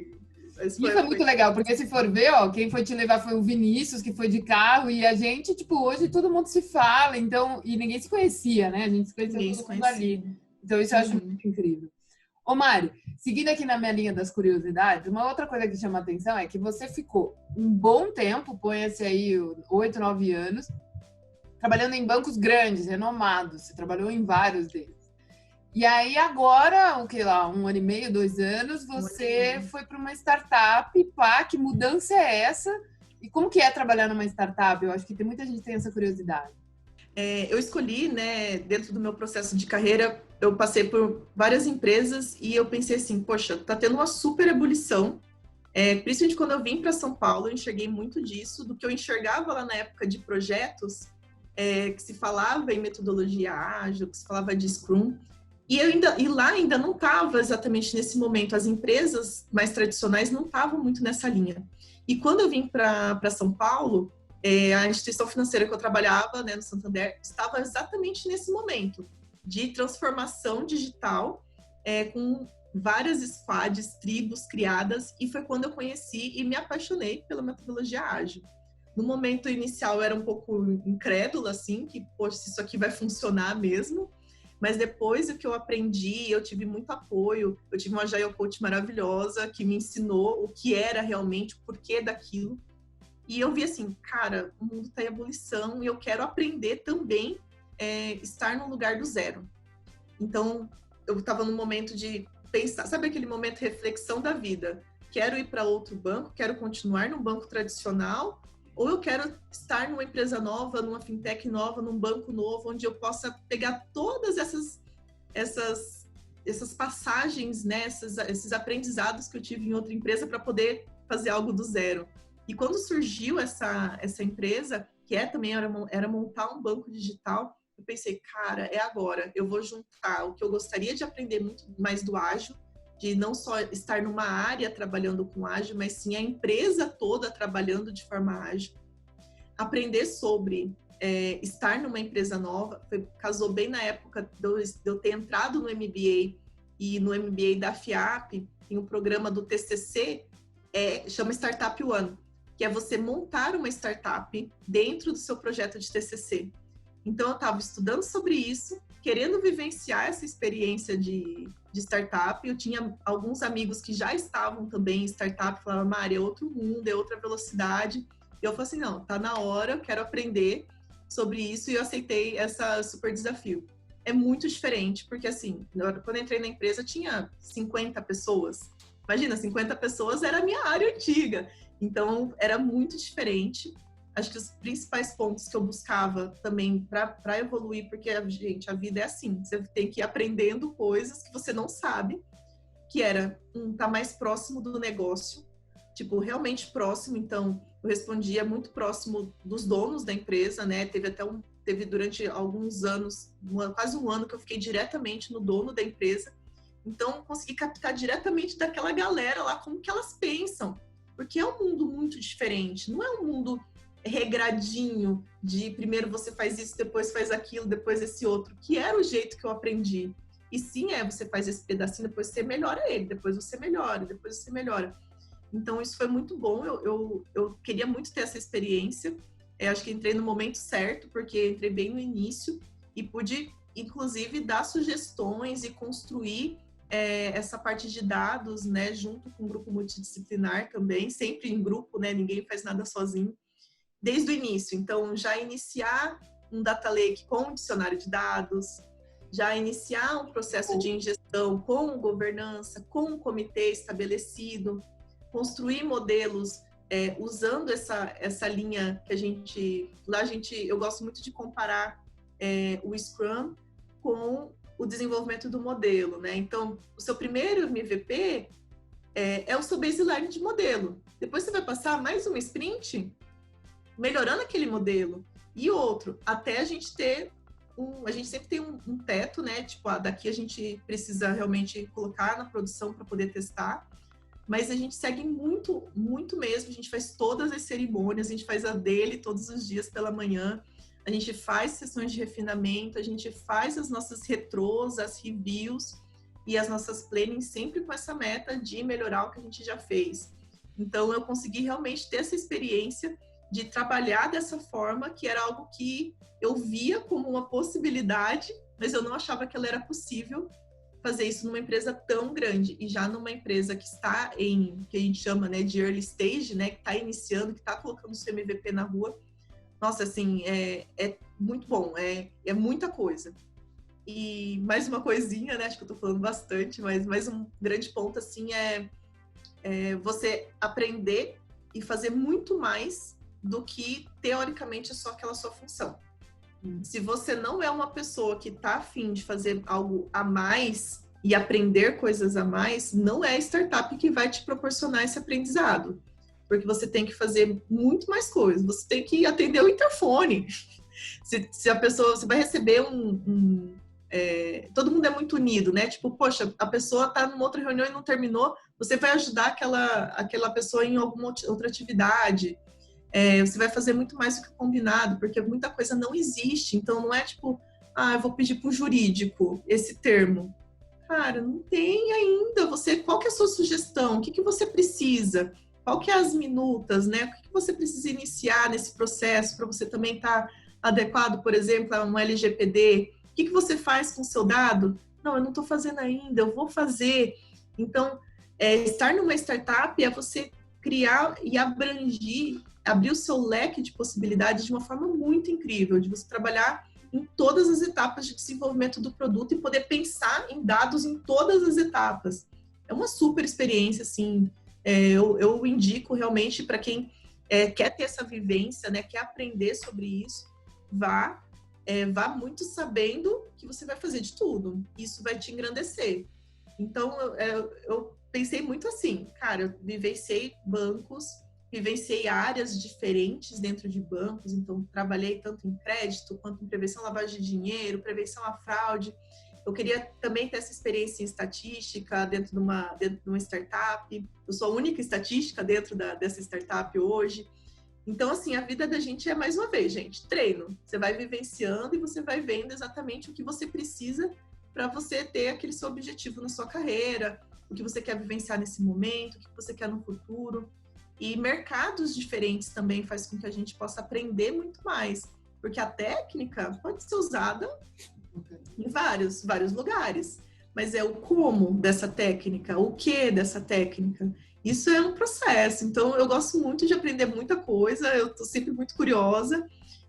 Mas Isso é foi muito legal, porque se for ver, ó, quem foi te levar foi o Vinícius, que foi de carro, e a gente, tipo, hoje todo mundo se fala, então, e ninguém se conhecia, né? A gente se conheceu ninguém se todo mundo conhecia. ali. Então, isso eu acho Uhum. muito incrível. Ô, Mari, seguindo aqui na minha linha das curiosidades, uma outra coisa que chama atenção é que você ficou um bom tempo, põe-se aí 8, 9 anos, trabalhando em bancos grandes, renomados. Você trabalhou em vários deles. E aí agora, o que lá, 1 ano e meio, 2 anos, Um ano e você meio. foi para uma startup, pá, que mudança é essa? E como que é trabalhar numa startup? Eu acho que tem muita gente que tem essa curiosidade. Eu escolhi, né, dentro do meu processo de carreira, eu passei por várias empresas e eu pensei assim, poxa, tá tendo uma super ebulição. Principalmente quando eu vim para São Paulo, eu enxerguei muito disso, do que eu enxergava lá na época de projetos, que se falava em metodologia ágil, que se falava de Scrum. E lá ainda não estava exatamente nesse momento, as empresas mais tradicionais não estavam muito nessa linha. E quando eu vim para São Paulo, a instituição financeira que eu trabalhava, né, no Santander, estava exatamente nesse momento de transformação digital, com várias squads, tribos criadas, e foi quando eu conheci e me apaixonei pela metodologia ágil. No momento inicial eu era um pouco incrédula, assim, que, poxa, isso aqui vai funcionar mesmo, mas depois o que eu aprendi, eu tive muito apoio, eu tive uma Agile Coach maravilhosa que me ensinou o que era realmente, o porquê daquilo. E eu vi assim, cara, o mundo está em ebulição e eu quero aprender também estar no lugar do zero. Então, eu estava num momento de pensar, sabe aquele momento de reflexão da vida? Quero ir para outro banco? Quero continuar no banco tradicional? Ou eu quero estar numa empresa nova, numa fintech nova, num banco novo, onde eu possa pegar todas essas passagens, né, esses aprendizados que eu tive em outra empresa para poder fazer algo do zero. E quando surgiu essa empresa, que também era montar um banco digital, eu pensei, cara, é agora. Eu vou juntar o que eu gostaria de aprender muito mais do ágil, de não só estar numa área trabalhando com ágil, mas sim a empresa toda trabalhando de forma ágil. Aprender sobre estar numa empresa nova, casou bem na época de eu ter entrado no MBA, e no MBA da FIAP, tem um programa do TCC, chama Startup One, que é você montar uma startup dentro do seu projeto de TCC. Então, eu estava estudando sobre isso, querendo vivenciar essa experiência de startup. Eu tinha alguns amigos que já estavam também em startup, falavam, Mari, é outro mundo, é outra velocidade. E eu falei assim, não, tá na hora, eu quero aprender sobre isso, e eu aceitei esse super desafio. É muito diferente, porque assim, quando eu entrei na empresa, tinha 50 pessoas. Imagina, 50 pessoas era a minha área antiga. Então, era muito diferente. Acho que os principais pontos que eu buscava também para evoluir, porque, gente, a vida é assim, você tem que ir aprendendo coisas que você não sabe, que era tá mais próximo do negócio, tipo, realmente próximo. Então, eu respondia muito próximo dos donos da empresa, né? Teve durante alguns anos, quase um ano, que eu fiquei diretamente no dono da empresa. Então, eu consegui captar diretamente daquela galera lá como que elas pensam. Porque é um mundo muito diferente. Não é um mundo regradinho de primeiro você faz isso, depois faz aquilo, depois esse outro, que era o jeito que eu aprendi. E sim, você faz esse pedacinho, depois você melhora ele, depois você melhora, depois você melhora. Então, isso foi muito bom. Eu queria muito ter essa experiência. Acho que entrei no momento certo, porque entrei bem no início e pude, inclusive, dar sugestões e construir essa parte de dados, né, junto com um grupo multidisciplinar também, sempre em grupo, né, ninguém faz nada sozinho, desde o início. Então, já iniciar um data lake com um dicionário de dados, já iniciar um processo de ingestão com governança, com um comitê estabelecido, construir modelos usando essa linha que eu gosto muito de comparar o Scrum com o desenvolvimento do modelo, né? Então, o seu primeiro MVP é o seu baseline de modelo. Depois você vai passar mais uma sprint melhorando aquele modelo e outro, até a gente ter a gente sempre tem um teto, né? Tipo, daqui a gente precisa realmente colocar na produção para poder testar, mas a gente segue muito, muito mesmo. A gente faz todas as cerimônias, a gente faz a daily todos os dias pela manhã, a gente faz sessões de refinamento, a gente faz as nossas retrôs, as reviews e as nossas plannings sempre com essa meta de melhorar o que a gente já fez. Então, eu consegui realmente ter essa experiência de trabalhar dessa forma, que era algo que eu via como uma possibilidade, mas eu não achava que ela era possível fazer isso numa empresa tão grande. E já numa empresa que está que a gente chama, né, de early stage, né, que está iniciando, que está colocando o seu MVP na rua, nossa, assim, é muito bom, é muita coisa. E mais uma coisinha, né, acho que eu tô falando bastante, mas mais um grande ponto, assim, é você aprender e fazer muito mais do que, teoricamente, é só aquela sua função. Se você não é uma pessoa que está afim de fazer algo a mais e aprender coisas a mais, não é a startup que vai te proporcionar esse aprendizado. Porque você tem que fazer muito mais coisas. Você tem que atender o interfone. Se a pessoa... Você vai receber todo mundo é muito unido, né? Tipo, poxa, a pessoa está numa outra reunião e não terminou, você vai ajudar aquela pessoa em alguma outra atividade. Você vai fazer muito mais do que o combinado, porque muita coisa não existe. Então, não é tipo, eu vou pedir para o jurídico esse termo. Cara, não tem ainda. Qual que é a sua sugestão? O que você precisa? Qual que é as minutas, né? O que você precisa iniciar nesse processo para você também estar adequado, por exemplo, a um LGPD? O que você faz com o seu dado? Não, eu não estou fazendo ainda, eu vou fazer. Então, estar numa startup é você criar e abrir o seu leque de possibilidades de uma forma muito incrível, de você trabalhar em todas as etapas de desenvolvimento do produto e poder pensar em dados em todas as etapas. É uma super experiência, assim, eu indico realmente para quem quer ter essa vivência, né, quer aprender sobre isso, vá muito sabendo que você vai fazer de tudo. Isso vai te engrandecer. Então, eu pensei muito assim, cara, eu vivenciei bancos, vivenciei áreas diferentes dentro de bancos, então trabalhei tanto em crédito, quanto em prevenção à lavagem de dinheiro, prevenção à fraude. Eu queria também ter essa experiência em estatística dentro de uma startup. Eu sou a única estatística dentro dessa startup hoje. Então, assim, a vida da gente é, mais uma vez, gente, treino. Você vai vivenciando e você vai vendo exatamente o que você precisa para você ter aquele seu objetivo na sua carreira, o que você quer vivenciar nesse momento, o que você quer no futuro. E mercados diferentes também faz com que a gente possa aprender muito mais, porque a técnica pode ser usada em vários lugares, mas é o como dessa técnica, o que dessa técnica. Isso é um processo, então eu gosto muito de aprender muita coisa, eu estou sempre muito curiosa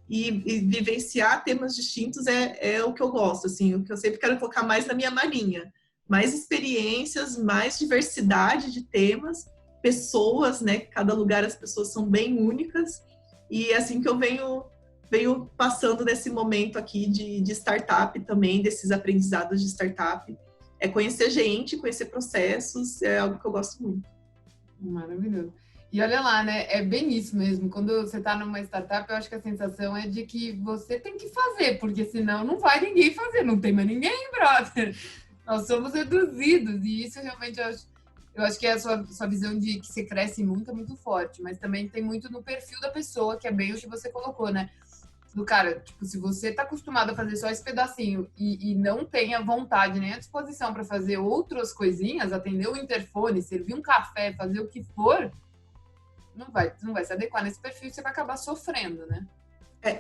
e vivenciar temas distintos é o que eu gosto, assim, o que eu sempre quero colocar mais na minha malinha. Mais experiências, mais diversidade de temas, pessoas, né? Cada lugar as pessoas são bem únicas e é assim que eu venho passando nesse momento aqui de startup também, desses aprendizados de startup. é conhecer gente, conhecer processos, é algo que eu gosto muito. Maravilhoso. E olha lá, né? É bem isso mesmo. Quando você está numa startup, eu acho que a sensação é de que você tem que fazer, porque senão não vai ninguém fazer, não tem mais ninguém, brother. Nós somos reduzidos, e isso realmente eu acho que é a sua visão de que você cresce muito é muito forte, mas também tem muito no perfil da pessoa, que é bem o que você colocou, né? Do cara, tipo, se você tá acostumado a fazer só esse pedacinho e não tem a vontade nem a disposição para fazer outras coisinhas, atender o interfone, servir um café, fazer o que for, não vai se adequar nesse perfil e você vai acabar sofrendo, né?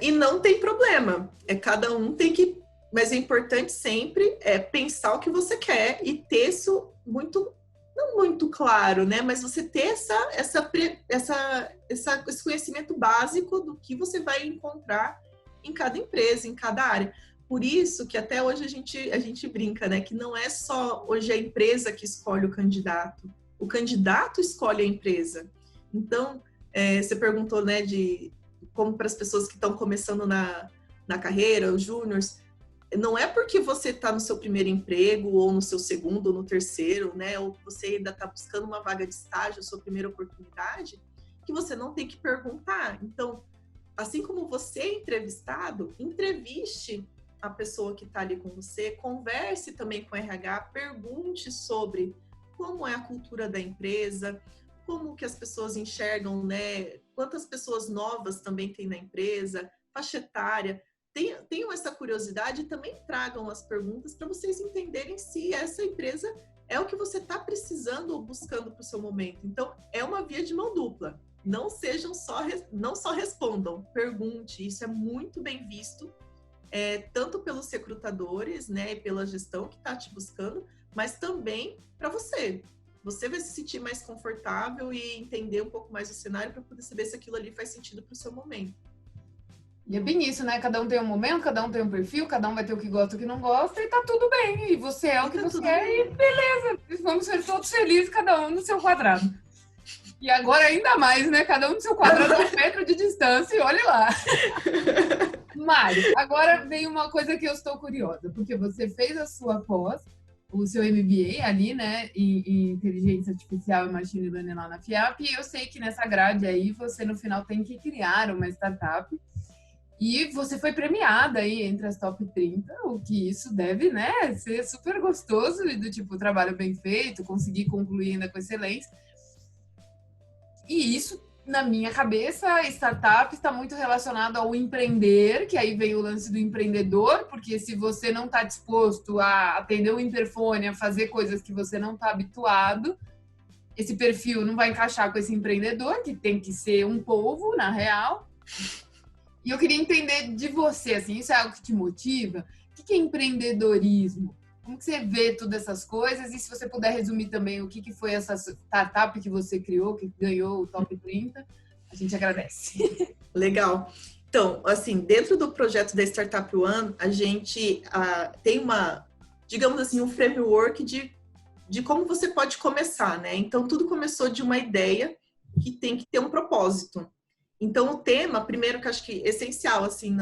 E não tem problema. Cada um tem que... Mas é importante sempre pensar o que você quer e ter isso muito... Não muito claro, né? Mas você ter esse conhecimento básico do que você vai encontrar em cada empresa, em cada área. Por isso que até hoje a gente brinca, né? Que não é só hoje a empresa que escolhe o candidato escolhe a empresa. Então, você perguntou, né, de como para as pessoas que estão começando na carreira, os júniors, não é porque você está no seu primeiro emprego, ou no seu segundo, ou no terceiro, né, ou você ainda está buscando uma vaga de estágio, sua primeira oportunidade, que você não tem que perguntar. Então, assim como você é entrevistado, entreviste a pessoa que está ali com você, converse também com o RH, pergunte sobre como é a cultura da empresa, como que as pessoas enxergam, né? Quantas pessoas novas também tem na empresa, faixa etária. Tenham essa curiosidade e também tragam as perguntas para vocês entenderem se essa empresa é o que você está precisando ou buscando para o seu momento. Então, é uma via de mão dupla. Não só respondam, pergunte. Isso é muito bem visto, tanto pelos recrutadores, né, e pela gestão que está te buscando, mas também para você. Você vai se sentir mais confortável e entender um pouco mais o cenário para poder saber se aquilo ali faz sentido para o seu momento. E é bem isso, né? Cada um tem um momento, cada um tem um perfil, cada um vai ter o que gosta e o que não gosta, e tá tudo bem. E você é o que você é, e beleza. Vamos ser todos felizes, cada um no seu quadrado. E agora ainda mais, né? Cada um no seu quadrado, 1 metro de distância, e olhe lá. Mari, agora vem uma coisa que eu estou curiosa, porque você fez a sua pós, o seu MBA ali, né, em Inteligência Artificial e Machine Learning lá na FIAP, e eu sei que nessa grade aí você no final tem que criar uma startup, e você foi premiada aí entre as top 30, o que isso deve, né, ser super gostoso e do tipo, trabalho bem feito, conseguir concluir ainda com excelência. E isso, na minha cabeça, startup está muito relacionado ao empreender, que aí vem o lance do empreendedor, porque se você não está disposto a atender o interfone, a fazer coisas que você não está habituado, esse perfil não vai encaixar com esse empreendedor, que tem que ser um polvo, na real. E eu queria entender de você, assim, isso é algo que te motiva? O que é empreendedorismo? Como que você vê todas essas coisas? E se você puder resumir também o que foi essa startup que você criou, que ganhou o Top 30, a gente agradece. Legal. Então, assim, dentro do projeto da Startup One, a gente tem digamos assim, um framework de como você pode começar, né? Então, tudo começou de uma ideia que tem que ter um propósito. Então, o tema, primeiro que eu acho que é essencial, assim,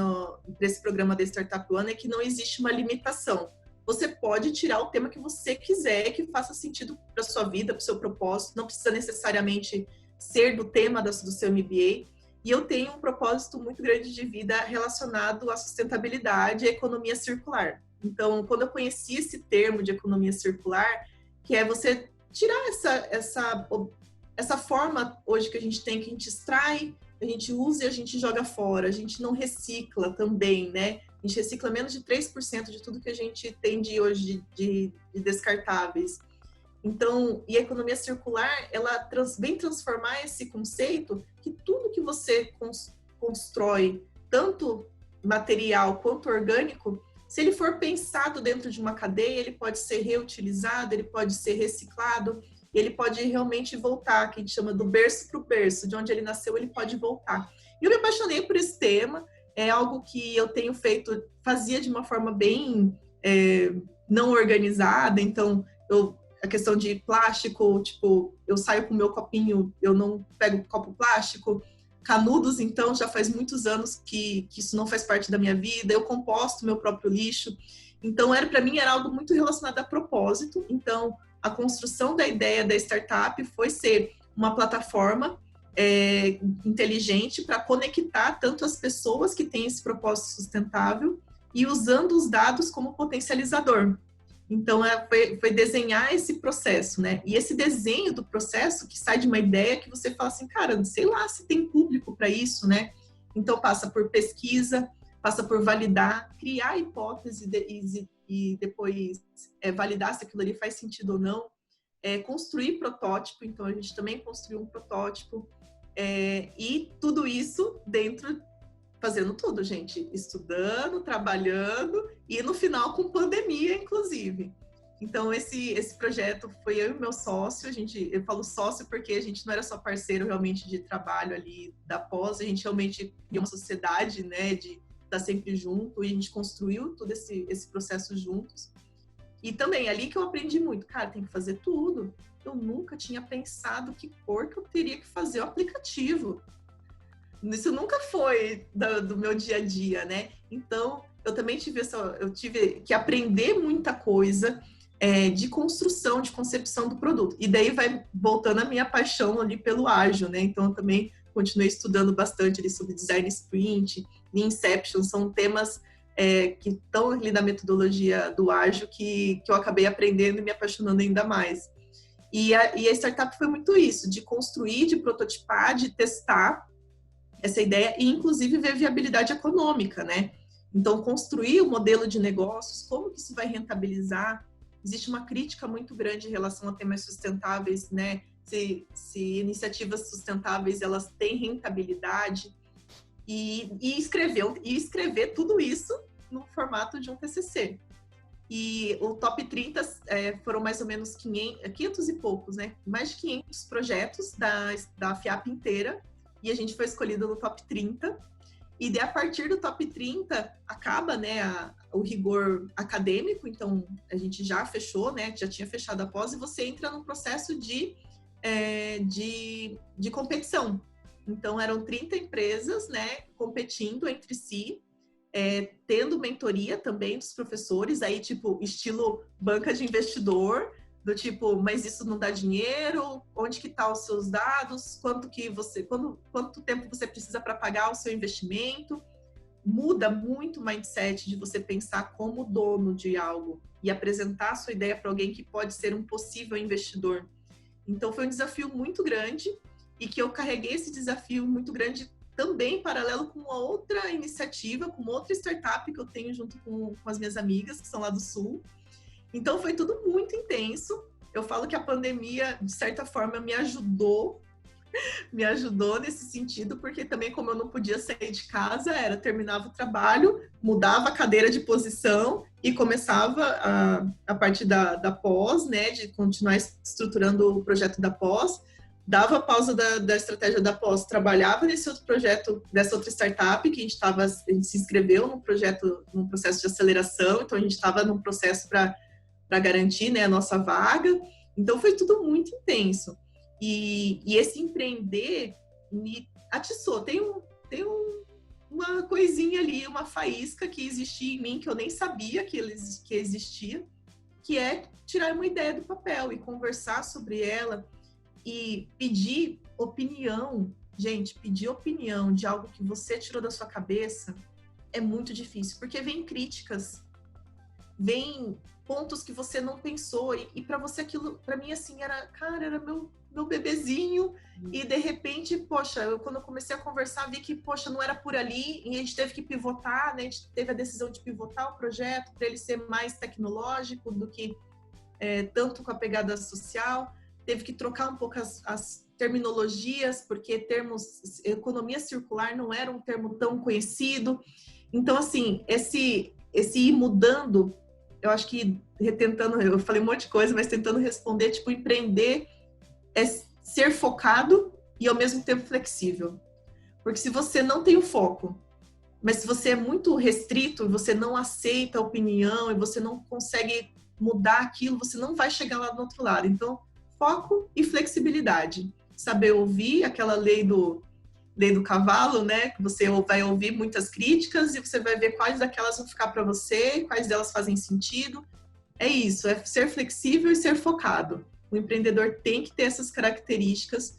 nesse programa da Startup One, é que não existe uma limitação. Você pode tirar o tema que você quiser, que faça sentido para sua vida, para o seu propósito, não precisa necessariamente ser do tema do seu MBA. E eu tenho um propósito muito grande de vida relacionado à sustentabilidade e à economia circular. Então, quando eu conheci esse termo de economia circular, que é você tirar essa forma hoje que a gente tem, que a gente extrai, a gente usa e a gente joga fora, a gente não recicla também, né? A gente recicla menos de 3% de tudo que a gente tem hoje de descartáveis. Então, e a economia circular, ela vem transformar esse conceito que tudo que você constrói, tanto material quanto orgânico, se ele for pensado dentro de uma cadeia, ele pode ser reutilizado, ele pode ser reciclado, ele pode realmente voltar, que a gente chama do berço para o berço, de onde ele nasceu, ele pode voltar. E eu me apaixonei por esse tema, é algo que eu tenho feito, fazia de uma forma bem não organizada, então a questão de plástico, tipo, eu saio com o meu copinho, eu não pego copo plástico, canudos, então, já faz muitos anos que isso não faz parte da minha vida, eu composto meu próprio lixo. Então, para mim, era algo muito relacionado a propósito. Então, a construção da ideia da startup foi ser uma plataforma inteligente para conectar tanto as pessoas que têm esse propósito sustentável e usando os dados como potencializador. Então, foi desenhar esse processo, né? E esse desenho do processo que sai de uma ideia que você fala assim, cara, sei lá se tem público para isso, né? Então, passa por pesquisa, passa por validar, criar hipótese e depois validar se aquilo ali faz sentido ou não. Construir protótipo, então a gente também construiu um protótipo. E tudo isso dentro, fazendo tudo, gente. Estudando, trabalhando e no final com pandemia, inclusive. Então, esse projeto foi eu e meu sócio. Eu falo sócio porque a gente não era só parceiro realmente de trabalho ali da pós, a gente realmente criou uma sociedade, né, de estar sempre junto, e a gente construiu todo esse processo juntos. E também, ali que eu aprendi muito, cara, tem que fazer tudo. Eu nunca tinha pensado que cor que eu teria que fazer o aplicativo. Isso nunca foi do meu dia a dia, né? Então, eu também tive que aprender muita coisa de construção, de concepção do produto. E daí vai voltando a minha paixão ali pelo ágil, né? Então, eu também continuei estudando bastante ali sobre design sprint, Lean Inception, são temas que estão ali na metodologia do ágil que eu acabei aprendendo e me apaixonando ainda mais. E a startup foi muito isso, de construir, de prototipar, de testar essa ideia e, inclusive, ver viabilidade econômica, né? Então, construir o modelo de negócios, como que isso vai rentabilizar? Existe uma crítica muito grande em relação a temas sustentáveis, né? Se iniciativas sustentáveis, elas têm rentabilidade. E escrever tudo isso no formato de um TCC. E o top 30 foram mais ou menos 500 e poucos, né? Mais de 500 projetos da FIAP inteira, e a gente foi escolhido no top 30. E a partir do top 30 acaba, né, o rigor acadêmico, então a gente já fechou, né, já tinha fechado a pós, e você entra num processo de competição. Então eram 30 empresas, né, competindo entre si, tendo mentoria também dos professores, aí tipo, estilo banca de investidor, do tipo, mas isso não dá dinheiro, onde que tá os seus dados, quanto tempo você precisa para pagar o seu investimento. Muda muito o mindset de você pensar como dono de algo e apresentar a sua ideia para alguém que pode ser um possível investidor. Então foi um desafio muito grande e que eu carreguei esse desafio muito grande também em paralelo com uma outra iniciativa, com uma outra startup que eu tenho junto com as minhas amigas, que são lá do Sul. Então, foi tudo muito intenso. Eu falo que a pandemia, de certa forma, me ajudou nesse sentido, porque também, como eu não podia sair de casa, terminava o trabalho, mudava a cadeira de posição e começava a parte da pós, né, de continuar estruturando o projeto da pós, dava pausa da estratégia da pós, trabalhava nesse outro projeto, dessa outra startup, que a gente se inscreveu num processo de aceleração, então a gente estava num processo para garantir, né, a nossa vaga. Então foi tudo muito intenso. E esse empreender me atiçou. Tem uma coisinha ali, uma faísca que existia em mim, que eu nem sabia que existia, que é tirar uma ideia do papel e conversar sobre ela e pedir opinião. Gente, pedir opinião de algo que você tirou da sua cabeça é muito difícil, porque vem críticas, vem pontos que você não pensou, e para você aquilo, para mim, assim, era meu bebezinho, e de repente, poxa, quando eu comecei a conversar, vi que, poxa, não era por ali, e a gente teve que pivotar, né? A gente teve a decisão de pivotar o projeto para ele ser mais tecnológico do que tanto com a pegada social, teve que trocar um pouco as terminologias, porque economia circular não era um termo tão conhecido. Então, assim, esse ir mudando, eu acho que eu falei um monte de coisa, mas tentando responder, tipo, empreender é ser focado e ao mesmo tempo flexível. Porque se você não tem o foco, mas se você é muito restrito, você não aceita a opinião e você não consegue mudar aquilo, você não vai chegar lá do outro lado. Então, foco e flexibilidade. Saber ouvir, aquela lei do lei do cavalo, né? Você vai ouvir muitas críticas e você vai ver quais daquelas vão ficar para você, quais delas fazem sentido. É isso, é ser flexível e ser focado. O empreendedor tem que ter essas características,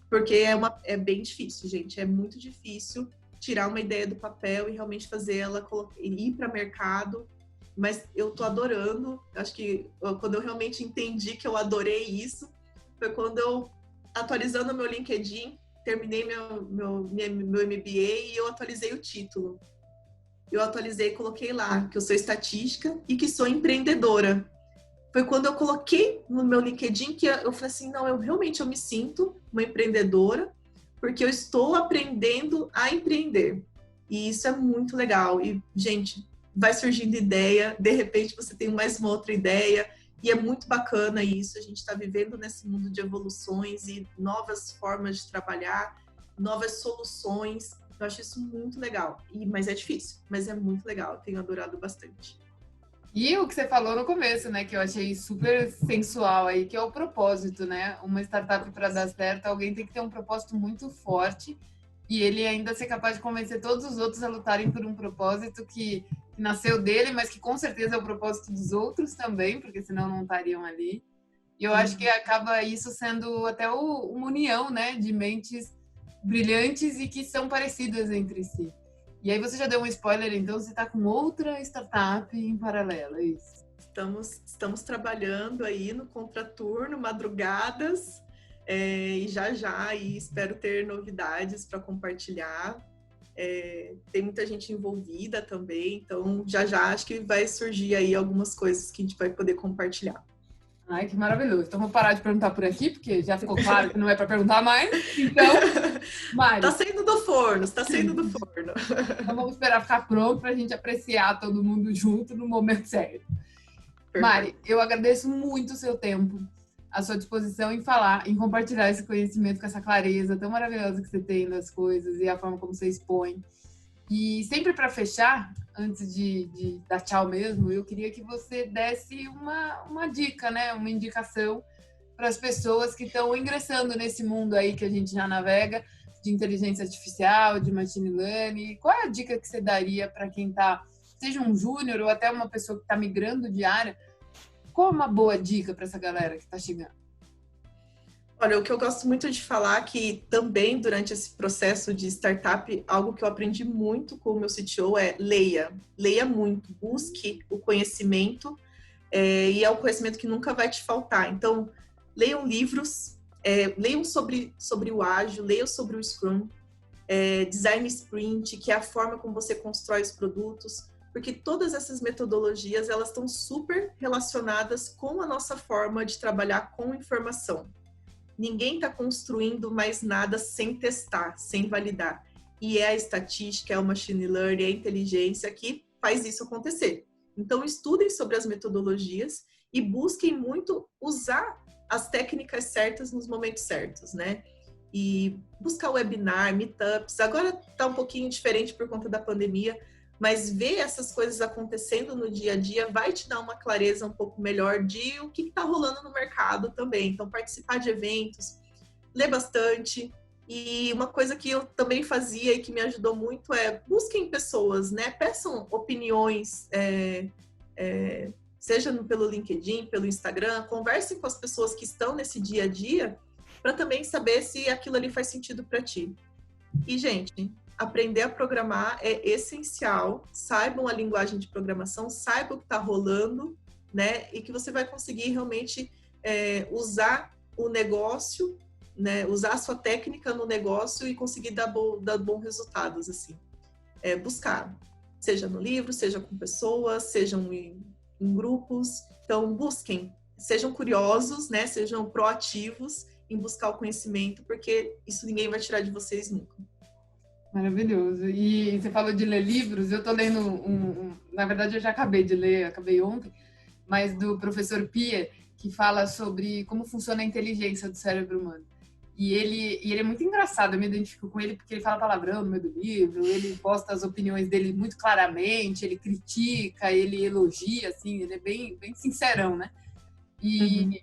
porque é bem difícil, gente. É muito difícil tirar uma ideia do papel e realmente fazer ela ir para mercado. Mas eu tô adorando. Acho que quando eu realmente entendi que eu adorei isso, foi quando eu, atualizando o meu LinkedIn, terminei meu MBA e eu atualizei o título. Eu atualizei e coloquei lá que eu sou estatística e que sou empreendedora. Foi quando eu coloquei no meu LinkedIn que eu falei assim, não, eu me sinto uma empreendedora, porque eu estou aprendendo a empreender. E isso é muito legal. E, gente, vai surgindo ideia, de repente você tem mais uma outra ideia, e é muito bacana isso. A gente está vivendo nesse mundo de evoluções e novas formas de trabalhar, novas soluções. Eu acho isso muito legal. Mas é difícil, mas é muito legal. Eu tenho adorado bastante. E o que você falou no começo, né, que eu achei super sensual aí, que é o propósito, né? Uma startup para dar certo, alguém tem que ter um propósito muito forte e ele ainda ser capaz de convencer todos os outros a lutarem por um propósito que nasceu dele, mas que com certeza é o propósito dos outros também, porque senão não estariam ali. E eu acho que acaba isso sendo até uma união, né, de mentes brilhantes e que são parecidas entre si. E aí você já deu um spoiler, então você está com outra startup em paralelo, é isso? Estamos trabalhando aí no contraturno, madrugadas, e já, e espero ter novidades para compartilhar. Tem muita gente envolvida também, então já acho que vai surgir aí algumas coisas que a gente vai poder compartilhar. Ai, que maravilhoso. Então vou parar de perguntar por aqui, porque já ficou claro que não é para perguntar mais. Então, Mari. Tá saindo do forno, está saindo do forno. Então vamos esperar ficar pronto para a gente apreciar todo mundo junto no momento certo. Perfeito. Mari, eu agradeço muito o seu tempo, a sua disposição em falar, em compartilhar esse conhecimento com essa clareza tão maravilhosa que você tem das coisas e a forma como você expõe. E sempre para fechar, antes de dar tchau mesmo, eu queria que você desse uma dica, né? Uma indicação para as pessoas que estão ingressando nesse mundo aí que a gente já navega, de inteligência artificial, de machine learning. Qual é a dica que você daria para quem está, seja um júnior ou até uma pessoa que está migrando de área? Qual é uma boa dica para essa galera que está chegando? Olha, o que eu gosto muito de falar que também durante esse processo de startup, algo que eu aprendi muito com o meu CTO é leia muito, busque o conhecimento, e é o conhecimento que nunca vai te faltar. Então, leiam livros, leiam sobre o ágil, leiam sobre o Scrum, Design Sprint, que é a forma como você constrói os produtos, porque todas essas metodologias, elas estão super relacionadas com a nossa forma de trabalhar com informação. Ninguém está construindo mais nada sem testar, sem validar. E é a estatística, é o machine learning, é a inteligência que faz isso acontecer. Então, estudem sobre as metodologias e busquem muito usar as técnicas certas nos momentos certos, né? E buscar webinar, meetups. Agora está um pouquinho diferente por conta da pandemia, mas ver essas coisas acontecendo no dia a dia vai te dar uma clareza um pouco melhor de o que está rolando no mercado também. Então, participar de eventos, ler bastante. E uma coisa que eu também fazia e que me ajudou muito é busquem pessoas, né? Peçam opiniões, seja pelo LinkedIn, pelo Instagram, conversem com as pessoas que estão nesse dia a dia para também saber se aquilo ali faz sentido para ti. E, gente, aprender a programar é essencial. Saibam a linguagem de programação, saibam o que está rolando, né? E que você vai conseguir realmente usar o negócio, né? Usar a sua técnica no negócio e conseguir dar bons resultados, assim. Buscar, seja no livro, seja com pessoas, sejam em grupos. Então, busquem, sejam curiosos, né? Sejam proativos em buscar o conhecimento, porque isso ninguém vai tirar de vocês nunca. Maravilhoso. E você falou de ler livros, eu tô lendo na verdade eu já acabei de ler, acabei ontem, mas do professor Pierre, que fala sobre como funciona a inteligência do cérebro humano. E ele é muito engraçado, eu me identifico com ele porque ele fala palavrão no meio do livro, ele posta as opiniões dele muito claramente, ele critica, ele elogia, assim, ele é bem, bem sincerão, né? E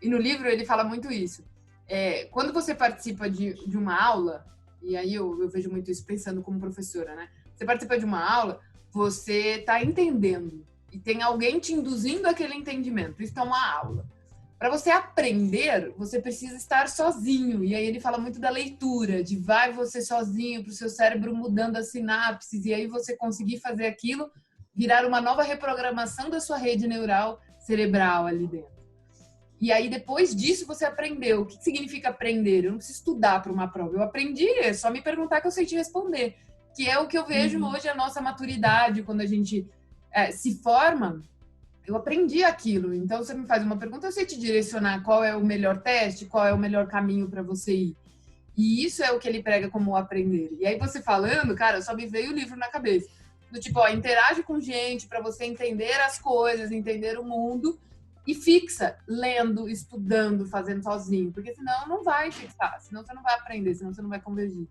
no livro ele fala muito isso. Quando você participa de uma aula, e aí eu vejo muito isso pensando como professora, né? Você participa de uma aula, você está entendendo e tem alguém te induzindo aquele entendimento. Isso é uma aula. Para você aprender, você precisa estar sozinho. E aí ele fala muito da leitura, de vai você sozinho para o seu cérebro mudando as sinapses, e aí você conseguir fazer aquilo virar uma nova reprogramação da sua rede neural cerebral ali dentro. E aí, depois disso, você aprendeu. O que significa aprender? Eu não preciso estudar para uma prova. Eu aprendi, é só me perguntar que eu sei te responder. Que é o que eu vejo hoje, a nossa maturidade, quando a gente se forma. Eu aprendi aquilo. Então, você me faz uma pergunta, eu sei te direcionar qual é o melhor teste, qual é o melhor caminho para você ir. E isso é o que ele prega como aprender. E aí, você falando, cara, só me veio o livro na cabeça. Do tipo, ó, interage com gente para você entender as coisas, entender o mundo. E fixa, lendo, estudando, fazendo sozinho. Porque senão não vai fixar, senão você não vai aprender, senão você não vai convergir.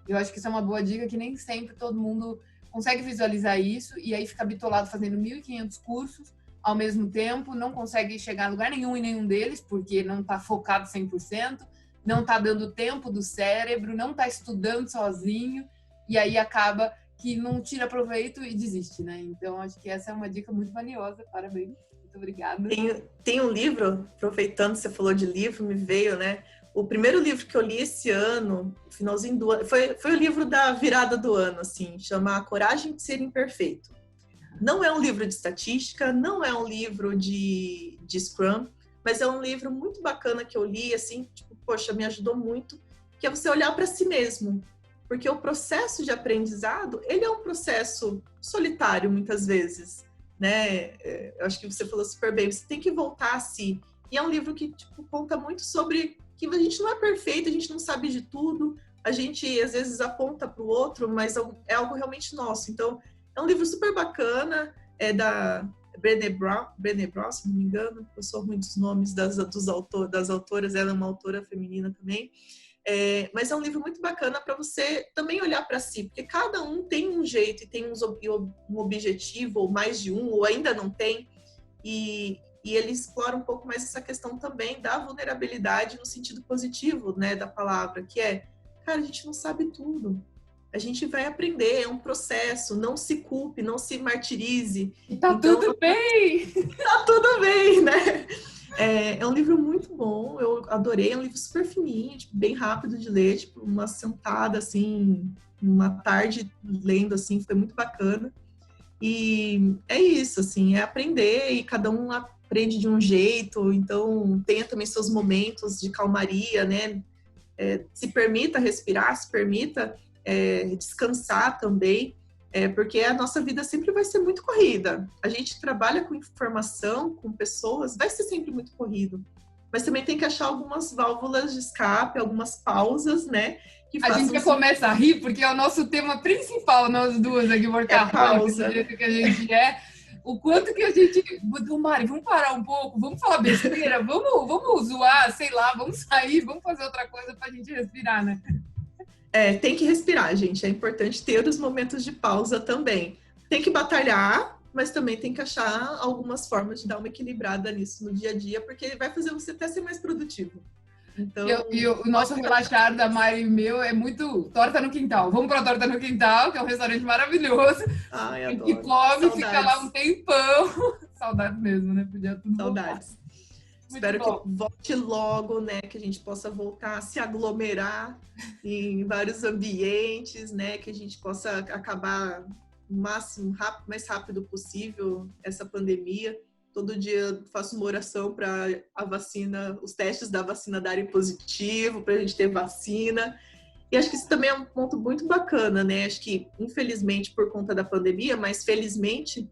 Eu acho que isso é uma boa dica, que nem sempre todo mundo consegue visualizar isso, e aí fica bitolado fazendo 1.500 cursos ao mesmo tempo, não consegue chegar a lugar nenhum em nenhum deles, porque não está focado 100%, não está dando tempo do cérebro, não está estudando sozinho, e aí acaba que não tira proveito e desiste, né? Então, acho que essa é uma dica muito valiosa. Parabéns. Muito obrigada. Tem um livro, aproveitando que você falou de livro, me veio, né? O primeiro livro que eu li esse ano, finalzinho do ano, foi o livro da virada do ano, assim, chama A Coragem de Ser Imperfeito. Não é um livro de estatística, não é um livro de Scrum, mas é um livro muito bacana que eu li, assim, tipo, poxa, me ajudou muito, que é você olhar para si mesmo. Porque o processo de aprendizado, ele é um processo solitário, muitas vezes, né? Eu acho que você falou super bem, você tem que voltar a si. E é um livro que, tipo, conta muito sobre que a gente não é perfeito, a gente não sabe de tudo, a gente, às vezes, aponta para o outro, mas é algo realmente nosso. Então, é um livro super bacana, é da Brené Brown, se não me engano, eu sou ruim dos nomes das autoras, ela é uma autora feminina também, mas é um livro muito bacana para você também olhar para si, porque cada um tem um jeito e tem um objetivo, ou mais de um, ou ainda não tem, e ele explora um pouco mais essa questão também da vulnerabilidade no sentido positivo, né, da palavra, que é, cara, a gente não sabe tudo. A gente vai aprender, é um processo, não se culpe, não se martirize. E tá então, tudo bem! Tá tudo bem, né? É um livro muito bom, eu adorei, é um livro super fininho, tipo, bem rápido de ler, tipo, uma sentada, assim, uma tarde lendo, assim, foi muito bacana. E é isso, assim, é aprender e cada um aprende de um jeito, então tenha também seus momentos de calmaria, né? Se permita respirar, se permita descansar também, porque a nossa vida sempre vai ser muito corrida. A gente trabalha com informação, com pessoas, vai ser sempre muito corrido. Mas também tem que achar algumas válvulas de escape, algumas pausas, né? A gente já começa a rir, porque é o nosso tema principal, nós duas aqui, workaholics, do jeito que a gente é. O quanto que a gente... Mari, vamos parar um pouco, vamos falar besteira, vamos zoar, sei lá, vamos sair, vamos fazer outra coisa pra gente respirar, né? Tem que respirar, gente. É importante ter os momentos de pausa também. Tem que batalhar, mas também tem que achar algumas formas de dar uma equilibrada nisso no dia a dia, porque vai fazer você até ser mais produtivo. Então, e o nosso relaxar da Mari e meu é muito torta no quintal. Vamos para a Torta no Quintal, que é um restaurante maravilhoso. Ai, adoro. Que come, saudades. Fica lá um tempão. Saudades mesmo, né? Podia tudo saudades. Espero que volte logo, né? Que a gente possa voltar a se aglomerar em vários ambientes, né? Que a gente possa acabar o mais rápido possível essa pandemia. Todo dia faço uma oração para a vacina, os testes da vacina darem positivo, para a gente ter vacina. E acho que isso também é um ponto muito bacana, né? Acho que, infelizmente, por conta da pandemia, mas felizmente,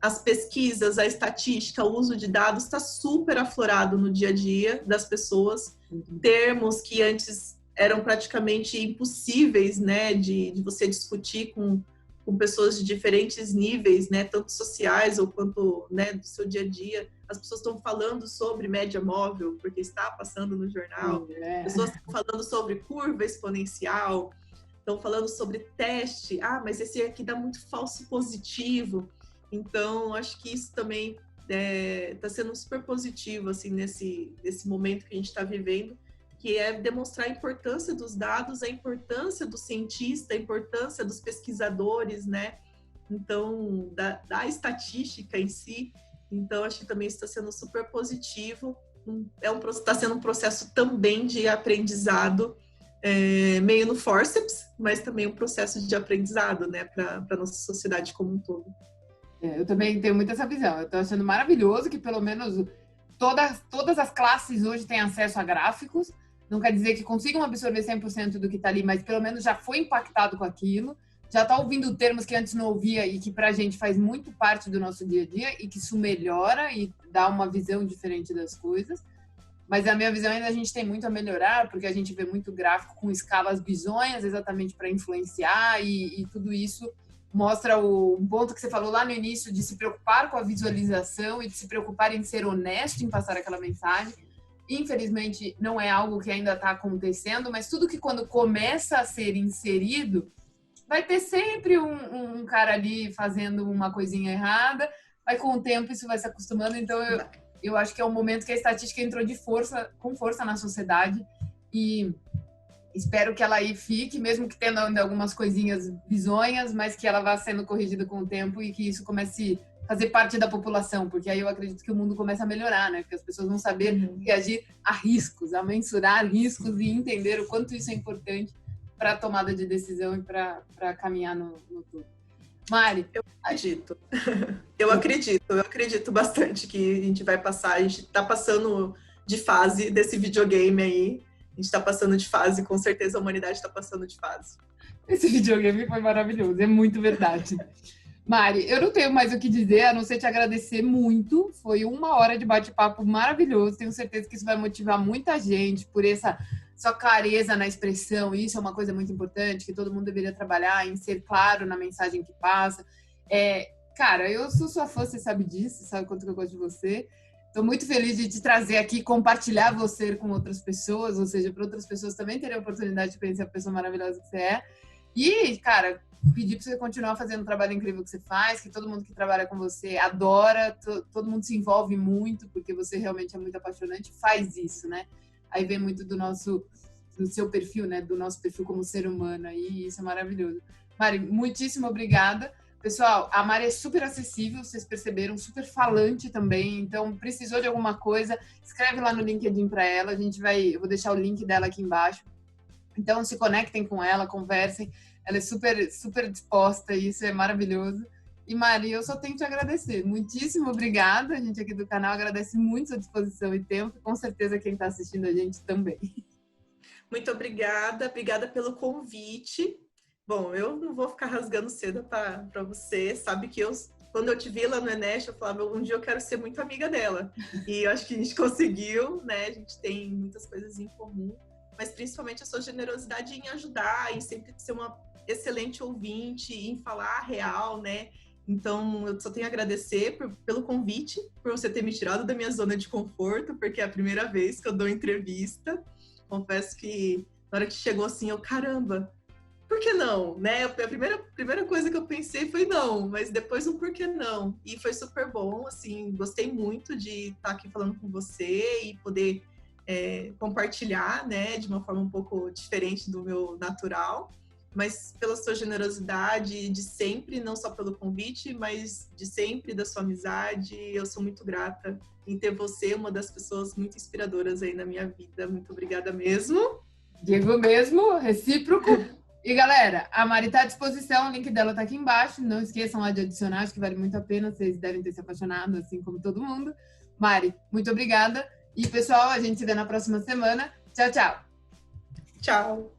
as pesquisas, a estatística, o uso de dados está super aflorado no dia a dia das pessoas. Termos que antes eram praticamente impossíveis, né, de você discutir com pessoas de diferentes níveis, né, tanto sociais ou quanto, né, do seu dia a dia. As pessoas estão falando sobre média móvel, porque está passando no jornal. Pessoas estão falando sobre curva exponencial, estão falando sobre teste. Ah, mas esse aqui dá muito falso positivo. Então, acho que isso também está sendo super positivo, assim, nesse momento que a gente está vivendo, que é demonstrar a importância dos dados, a importância do cientista, a importância dos pesquisadores, né? Então, da estatística em si. Então, acho que também está sendo super positivo. Está sendo um processo também de aprendizado, meio no forceps, mas também um processo de aprendizado, né, para a nossa sociedade como um todo. Eu também tenho muito essa visão. Eu estou achando maravilhoso que pelo menos todas as classes hoje têm acesso a gráficos. Não quer dizer que consigam absorver 100% do que está ali, mas pelo menos já foi impactado com aquilo. Já está ouvindo termos que antes não ouvia e que para a gente faz muito parte do nosso dia a dia e que isso melhora e dá uma visão diferente das coisas. Mas a minha visão ainda a gente tem muito a melhorar, porque a gente vê muito gráfico com escalas bizonhas exatamente para influenciar e tudo isso mostra o ponto que você falou lá no início de se preocupar com a visualização e de se preocupar em ser honesto em passar aquela mensagem. Infelizmente, não é algo que ainda está acontecendo, mas tudo que quando começa a ser inserido, vai ter sempre um cara ali fazendo uma coisinha errada, mas com o tempo isso vai se acostumando. Então, eu acho que é um momento que a estatística entrou com força na sociedade e espero que ela aí fique, mesmo que tendo ainda algumas coisinhas bizonhas, mas que ela vá sendo corrigida com o tempo e que isso comece a fazer parte da população, porque aí eu acredito que o mundo começa a melhorar, né? Porque as pessoas vão saber reagir a riscos, a mensurar riscos e entender o quanto isso é importante para a tomada de decisão e para caminhar no todo. Mari? Eu acredito bastante que a gente vai passar, a gente está passando de fase desse videogame aí, a gente está passando de fase, com certeza a humanidade está passando de fase. Esse videogame foi maravilhoso, é muito verdade. Mari, eu não tenho mais o que dizer, a não ser te agradecer muito, foi 1 hora de bate-papo maravilhoso, tenho certeza que isso vai motivar muita gente por essa sua clareza na expressão, isso é uma coisa muito importante, que todo mundo deveria trabalhar em ser claro na mensagem que passa. Cara, eu sou sua fã, você sabe disso, sabe quanto que eu gosto de você. Estou muito feliz de te trazer aqui, compartilhar você com outras pessoas, ou seja, para outras pessoas também terem a oportunidade de conhecer a pessoa maravilhosa que você é. E, cara, pedir para você continuar fazendo o trabalho incrível que você faz, que todo mundo que trabalha com você adora, todo mundo se envolve muito, porque você realmente é muito apaixonante, faz isso, né? Aí vem muito do seu perfil, né? Do nosso perfil como ser humano. E isso é maravilhoso. Mari, muitíssimo obrigada. Pessoal, a Mari é super acessível, vocês perceberam, super falante também. Então, precisou de alguma coisa, escreve lá no LinkedIn para ela. Eu vou deixar o link dela aqui embaixo. Então, se conectem com ela, conversem. Ela é super, super disposta e isso é maravilhoso. E, Mari, eu só tenho que te agradecer. Muitíssimo obrigada. A gente aqui do canal agradece muito a disposição e tempo. Com certeza quem está assistindo a gente também. Muito obrigada pelo convite. Bom, eu não vou ficar rasgando cedo para você. Sabe que quando eu te vi lá no Enesh, eu falava, um dia eu quero ser muito amiga dela. E eu acho que a gente conseguiu, né? A gente tem muitas coisas em comum. Mas principalmente a sua generosidade em ajudar, em sempre ser uma excelente ouvinte, em falar a real, né? Então, eu só tenho a agradecer pelo convite, por você ter me tirado da minha zona de conforto, porque é a primeira vez que eu dou entrevista. Confesso que na hora que chegou assim, caramba, por que não? Né? A primeira coisa que eu pensei foi não, mas depois por que não? E foi super bom, assim, gostei muito de estar aqui falando com você e poder compartilhar, né, de uma forma um pouco diferente do meu natural, mas pela sua generosidade de sempre, não só pelo convite, mas de sempre, da sua amizade. Eu sou muito grata em ter você, uma das pessoas muito inspiradoras aí na minha vida. Muito obrigada mesmo. Digo mesmo, recíproco. E galera, a Mari está à disposição, o link dela está aqui embaixo. Não esqueçam lá de adicionar, acho que vale muito a pena, vocês devem ter se apaixonado, assim como todo mundo. Mari, muito obrigada. E pessoal, a gente se vê na próxima semana. Tchau, tchau. Tchau.